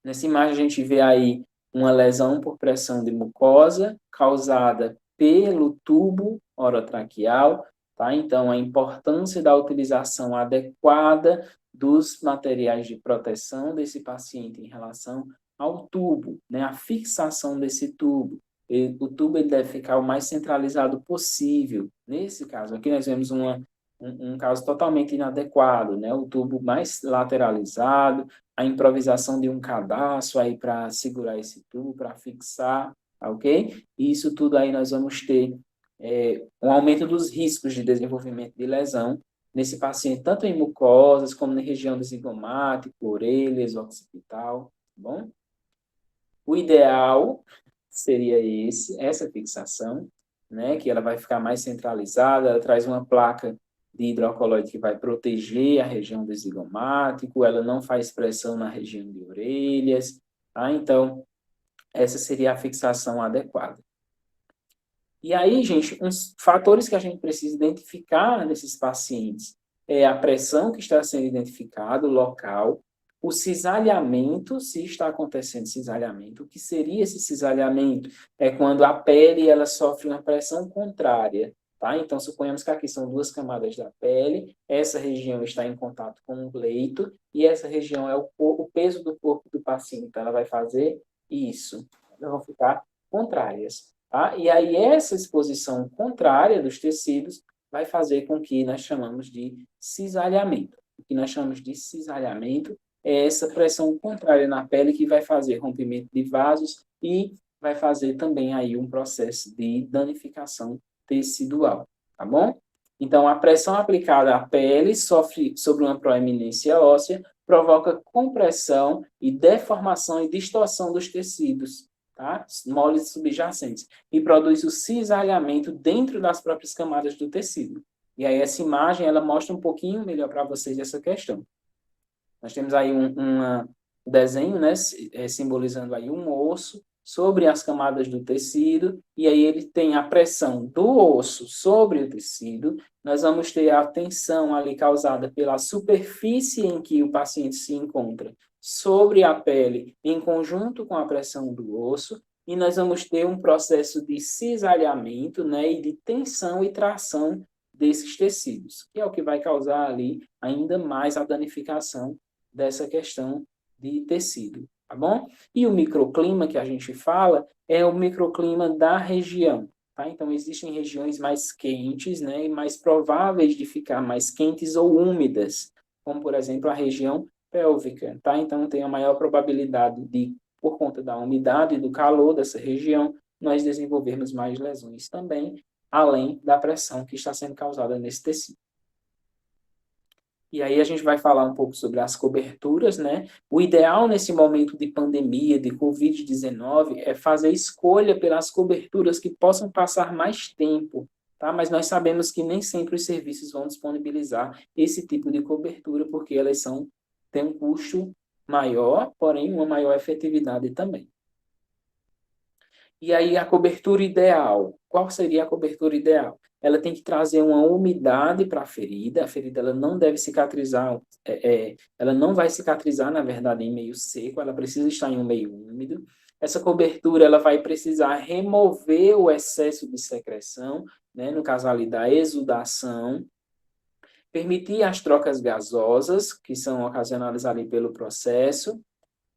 Nessa imagem, a gente vê aí uma lesão por pressão de mucosa causada pelo tubo orotraqueal, tá? Então, a importância da utilização adequada dos materiais de proteção desse paciente em relação ao tubo, né? A fixação desse tubo. O tubo ele deve ficar o mais centralizado possível. Nesse caso, aqui nós vemos um caso totalmente inadequado, né? O tubo mais lateralizado, a improvisação de um cadarço aí para segurar esse tubo, para fixar, tá ok? E isso tudo aí nós vamos ter um aumento dos riscos de desenvolvimento de lesão nesse paciente, tanto em mucosas, como na região do zigomático, orelhas, occipital, tá bom? O ideal seria essa fixação, né, que ela vai ficar mais centralizada, ela traz uma placa de hidrocolóide que vai proteger a região do zigomático, ela não faz pressão na região de orelhas, tá? Então, essa seria a fixação adequada. E aí, gente, uns fatores que a gente precisa identificar nesses pacientes é a pressão que está sendo identificada, o local, o cisalhamento, se está acontecendo cisalhamento. O que seria esse cisalhamento? É quando a pele ela sofre uma pressão contrária, tá? Então, suponhamos que aqui são duas camadas da pele, essa região está em contato com o leito, e essa região é o peso do corpo do paciente. Então, ela vai fazer isso. Elas vão ficar contrárias. Tá? E aí, essa exposição contrária dos tecidos vai fazer com que nós chamamos de cisalhamento. O que nós chamamos de cisalhamento é essa pressão contrária na pele que vai fazer rompimento de vasos e vai fazer também aí um processo de danificação tecidual, tá bom? Então, a pressão aplicada à pele sofre sobre uma proeminência óssea, provoca compressão e deformação e distorção dos tecidos, tá? Moles subjacentes, e produz o cisalhamento dentro das próprias camadas do tecido. E aí essa imagem, ela mostra um pouquinho melhor para vocês essa questão. Nós temos aí um desenho, né, simbolizando aí um osso sobre as camadas do tecido, e aí ele tem a pressão do osso sobre o tecido. Nós vamos ter a tensão ali causada pela superfície em que o paciente se encontra sobre a pele, em conjunto com a pressão do osso, e nós vamos ter um processo de cisalhamento, né, e de tensão e tração desses tecidos, que é o que vai causar ali ainda mais a danificação dessa questão de tecido, tá bom? E o microclima que a gente fala é o microclima da região, tá? Então, existem regiões mais quentes, né, e mais prováveis de ficar mais quentes ou úmidas, como, por exemplo, a região pélvica, tá? Então, tem a maior probabilidade de, por conta da umidade e do calor dessa região, nós desenvolvermos mais lesões também, além da pressão que está sendo causada nesse tecido. E aí a gente vai falar um pouco sobre as coberturas, né? O ideal nesse momento de pandemia, de Covid-19, é fazer escolha pelas coberturas que possam passar mais tempo, tá? Mas nós sabemos que nem sempre os serviços vão disponibilizar esse tipo de cobertura, porque elas têm um custo maior, porém uma maior efetividade também. E aí a cobertura ideal, qual seria a cobertura ideal? Ela tem que trazer uma umidade para a ferida ela não deve cicatrizar, ela não vai cicatrizar, na verdade, em meio seco, ela precisa estar em um meio úmido. Essa cobertura ela vai precisar remover o excesso de secreção, né, no caso ali da exudação, permitir as trocas gasosas, que são ocasionadas ali pelo processo,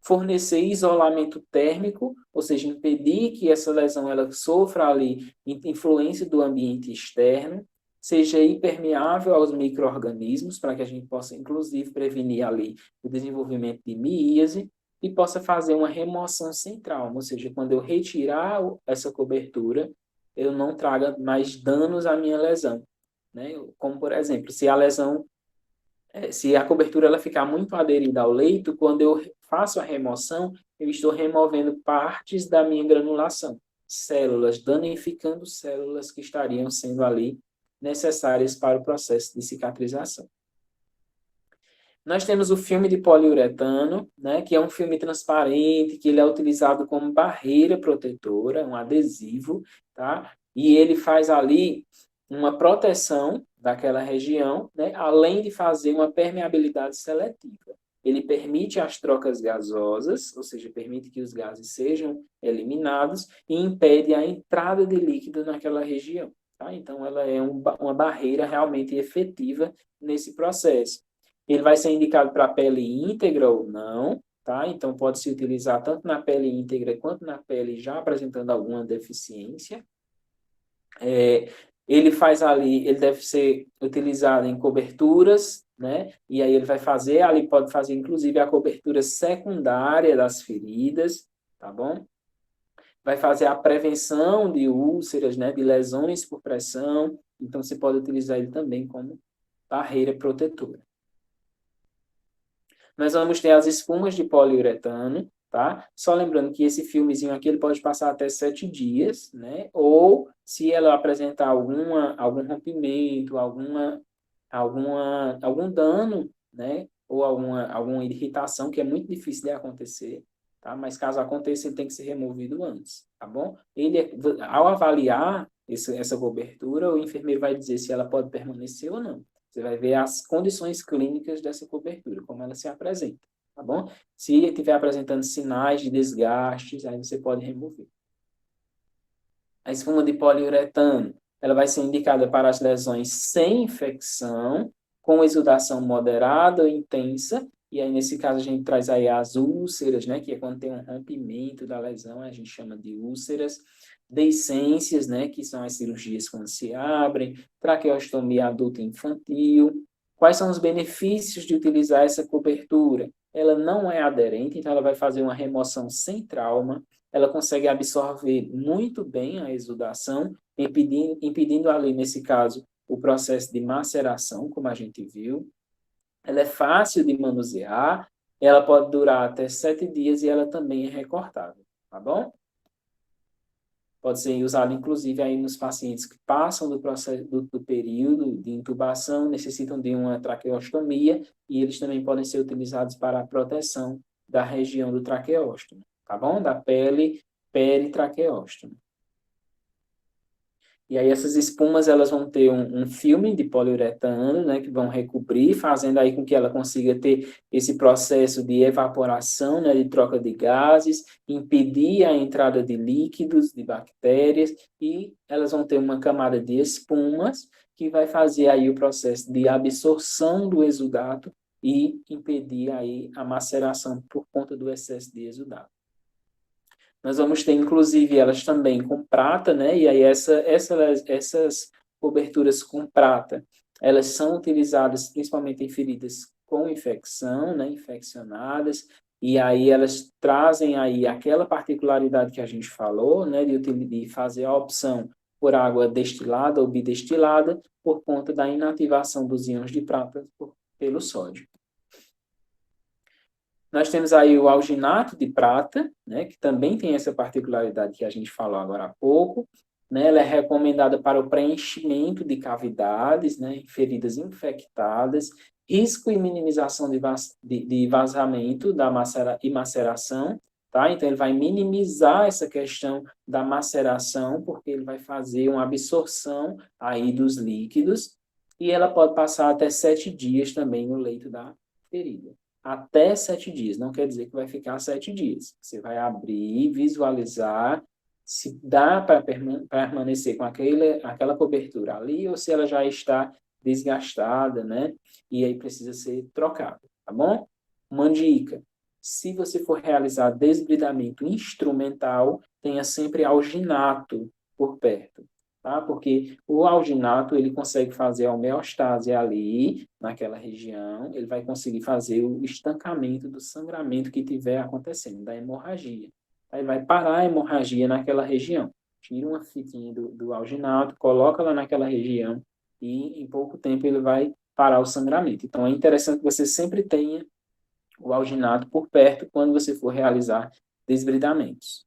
fornecer isolamento térmico, ou seja, impedir que essa lesão ela sofra ali influência do ambiente externo, seja impermeável aos micro-organismos, para que a gente possa, inclusive, prevenir ali o desenvolvimento de miíase, e possa fazer uma remoção sem trauma, ou seja, quando eu retirar essa cobertura, eu não traga mais danos à minha lesão, né? Como, por exemplo, se a cobertura ela ficar muito aderida ao leito, quando eu faço a remoção, eu estou removendo partes da minha granulação, células, danificando células que estariam sendo ali necessárias para o processo de cicatrização. Nós temos o filme de poliuretano, né, que é um filme transparente, que ele é utilizado como barreira protetora, um adesivo, tá? E ele faz ali uma proteção daquela região, né, além de fazer uma permeabilidade seletiva. Ele permite as trocas gasosas, ou seja, permite que os gases sejam eliminados e impede a entrada de líquido naquela região, tá? Então, ela é uma barreira realmente efetiva nesse processo. Ele vai ser indicado para a pele íntegra ou não, tá? Então, pode se utilizar tanto na pele íntegra quanto na pele já apresentando alguma deficiência. Ele faz ali, ele deve ser utilizado em coberturas, né? E aí ele vai fazer, ali pode fazer inclusive a cobertura secundária das feridas, tá bom? Vai fazer a prevenção de úlceras, né? De lesões por pressão. Então, você pode utilizar ele também como barreira protetora. Nós vamos ter as espumas de poliuretano, tá? Só lembrando que esse filmezinho aqui ele pode passar até 7 dias, né? Ou se ela apresentar algum rompimento, algum dano, né? Ou alguma irritação, que é muito difícil de acontecer, tá? Mas caso aconteça, ele tem que ser removido antes, tá bom? Ao avaliar essa cobertura, o enfermeiro vai dizer se ela pode permanecer ou não. Você vai ver as condições clínicas dessa cobertura, como ela se apresenta, tá bom? Se estiver apresentando sinais de desgastes, aí você pode remover. A espuma de poliuretano, ela vai ser indicada para as lesões sem infecção, com exudação moderada ou intensa, e aí nesse caso a gente traz aí as úlceras, né, que é quando tem um rompimento da lesão, a gente chama de úlceras, deiscências, né, que são as cirurgias quando se abrem, traqueostomia adulta e infantil. Quais são os benefícios de utilizar essa cobertura? Ela não é aderente, então ela vai fazer uma remoção sem trauma, ela consegue absorver muito bem a exudação, impedindo ali, nesse caso, o processo de maceração, como a gente viu. Ela é fácil de manusear, ela pode durar até 7 dias e ela também é recortável, tá bom? Pode ser usado, inclusive, aí nos pacientes que passam do processo do período de intubação, necessitam de uma traqueostomia, e eles também podem ser utilizados para a proteção da região do traqueóstomo, tá bom? Da pele peritraqueóstoma. E aí essas espumas, elas vão ter um filme de poliuretano, né, que vão recobrir, fazendo aí com que ela consiga ter esse processo de evaporação, né, de troca de gases, impedir a entrada de líquidos, de bactérias, e elas vão ter uma camada de espumas que vai fazer aí o processo de absorção do exudato e impedir aí a maceração por conta do excesso de exudato. Nós vamos ter, inclusive, elas também com prata, né? E aí essas coberturas com prata, elas são utilizadas principalmente em feridas com infecção, né? Infeccionadas, e aí elas trazem aí aquela particularidade que a gente falou, né? De fazer a opção por água destilada ou bidestilada, por conta da inativação dos íons de prata pelo sódio. Nós temos aí o alginato de prata, né, que também tem essa particularidade que a gente falou agora há pouco. Né, ela é recomendada para o preenchimento de cavidades, né, feridas infectadas, risco e minimização de vazamento e maceração. Tá? Então, ele vai minimizar essa questão da maceração, porque ele vai fazer uma absorção aí dos líquidos, e ela pode passar até 7 dias também no leito da ferida. Até 7 dias, não quer dizer que vai ficar 7 dias. Você vai abrir, visualizar se dá para permanecer com aquela cobertura ali ou se ela já está desgastada, né? E aí precisa ser trocada, tá bom? Uma dica: se você for realizar desbridamento instrumental, tenha sempre alginato por perto. Tá? Porque o alginato, ele consegue fazer a homeostase ali, naquela região, ele vai conseguir fazer o estancamento do sangramento que tiver acontecendo, da hemorragia. Aí vai parar a hemorragia naquela região. Tira uma fitinha do alginato, coloca lá naquela região e em pouco tempo ele vai parar o sangramento. Então é interessante que você sempre tenha o alginato por perto quando você for realizar desbridamentos.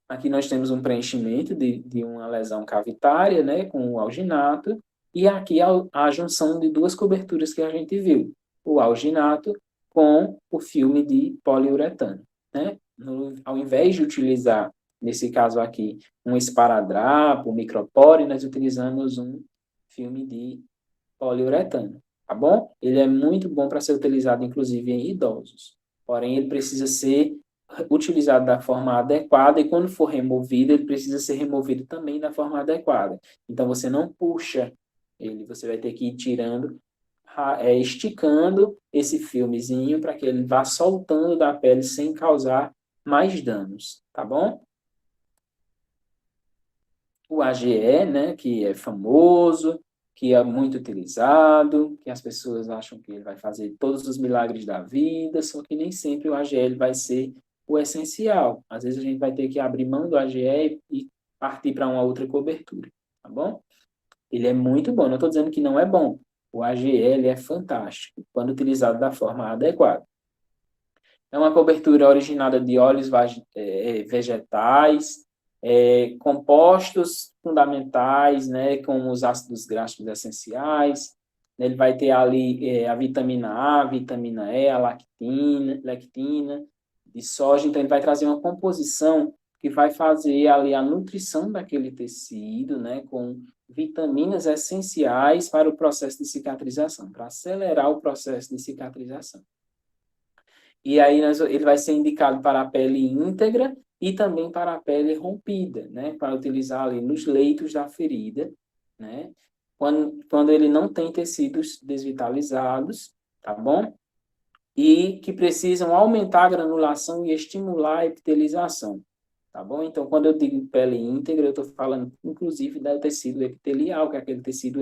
Aqui nós temos um preenchimento de uma lesão cavitária, né, com o alginato, e aqui a junção de duas coberturas que a gente viu, o alginato com o filme de poliuretano. Né? Ao invés de utilizar, nesse caso aqui, um esparadrapo, um micropore, nós utilizamos um filme de poliuretano, tá bom? Ele é muito bom para ser utilizado, inclusive, em idosos. Porém, ele precisa ser utilizado da forma adequada e quando for removido, ele precisa ser removido também da forma adequada. Então, você não puxa ele, você vai ter que ir tirando, esticando esse filmezinho para que ele vá soltando da pele sem causar mais danos, tá bom? O AGE, né, que é famoso, que é muito utilizado, que as pessoas acham que ele vai fazer todos os milagres da vida, só que nem sempre o AGE vai ser o essencial. Às vezes a gente vai ter que abrir mão do AGE e partir para uma outra cobertura, tá bom? Ele é muito bom, não estou dizendo que não é bom. O AGE ele é fantástico, quando utilizado da forma adequada. É uma cobertura originada de óleos vegetais, compostos fundamentais, né, como os ácidos graxos essenciais. Ele vai ter ali a vitamina A, a vitamina E, a lectina, de soja. Então, ele vai trazer uma composição que vai fazer ali a nutrição daquele tecido, né, com vitaminas essenciais para o processo de cicatrização, para acelerar o processo de cicatrização. E aí ele vai ser indicado para a pele íntegra e também para a pele rompida, né? Para utilizar ali nos leitos da ferida, né? Quando ele não tem tecidos desvitalizados, tá bom? E que precisam aumentar a granulação e estimular a epitelização, tá bom? Então, quando eu digo pele íntegra, eu estou falando, inclusive, do tecido epitelial, que é aquele tecido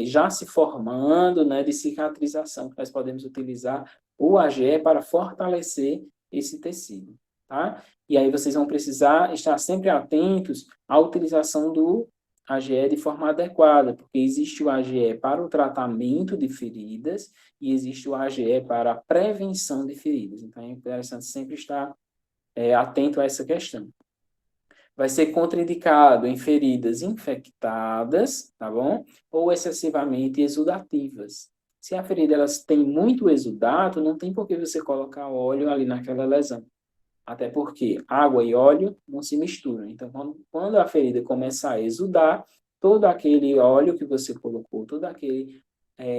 já se formando, né, de cicatrização, que nós podemos utilizar o AGE para fortalecer esse tecido, tá? E aí vocês vão precisar estar sempre atentos à utilização do AGE de forma adequada, porque existe o AGE para o tratamento de feridas e existe o AGE para a prevenção de feridas. Então, é interessante sempre estar atento a essa questão. Vai ser contraindicado em feridas infectadas, tá bom? Ou excessivamente exudativas. Se a ferida elas tem muito exudato, não tem por que você colocar óleo ali naquela lesão. Até porque água e óleo não se misturam. Então, quando a ferida começar a exudar, todo aquele óleo que você colocou, todo aquele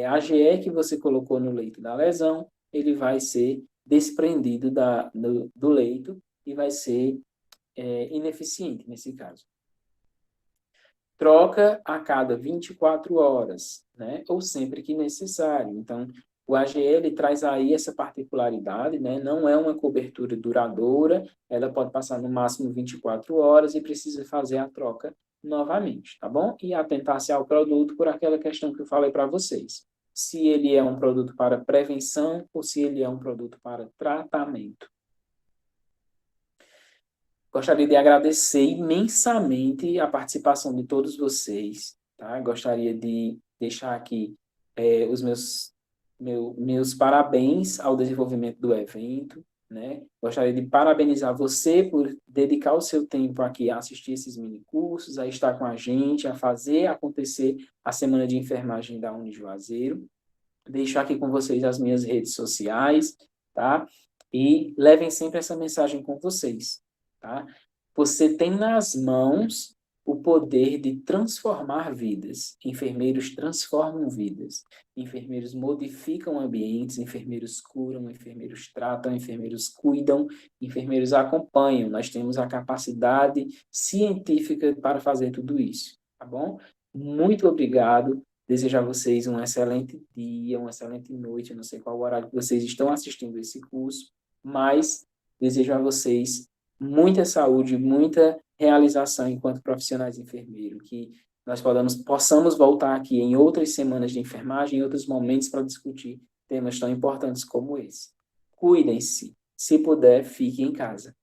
AGE que você colocou no leito da lesão, ele vai ser desprendido do leito e vai ser ineficiente nesse caso. Troca a cada 24 horas, né? Ou sempre que necessário. Então, o AGL traz aí essa particularidade, né? Não é uma cobertura duradoura, ela pode passar no máximo 24 horas e precisa fazer a troca novamente, tá bom? E atentar-se ao produto por aquela questão que eu falei para vocês. Se ele é um produto para prevenção ou se ele é um produto para tratamento. Gostaria de agradecer imensamente a participação de todos vocês, tá? Gostaria de deixar aqui os meus parabéns ao desenvolvimento do evento, né? Gostaria de parabenizar você por dedicar o seu tempo aqui a assistir esses minicursos, a estar com a gente, a fazer acontecer a Semana de Enfermagem da Unijuazeiro. Deixo aqui com vocês as minhas redes sociais, tá? E levem sempre essa mensagem com vocês, tá? Você tem nas mãos o poder de transformar vidas. Enfermeiros transformam vidas. Enfermeiros modificam ambientes, enfermeiros curam, enfermeiros tratam, enfermeiros cuidam, enfermeiros acompanham. Nós temos a capacidade científica para fazer tudo isso, tá bom? Muito obrigado. Desejo a vocês um excelente dia, uma excelente noite. Eu não sei qual horário que vocês estão assistindo esse curso, mas desejo a vocês muita saúde, muita realização enquanto profissionais de enfermeiro, que nós possamos voltar aqui em outras semanas de enfermagem, em outros momentos para discutir temas tão importantes como esse. Cuidem-se. Se puder, fique em casa.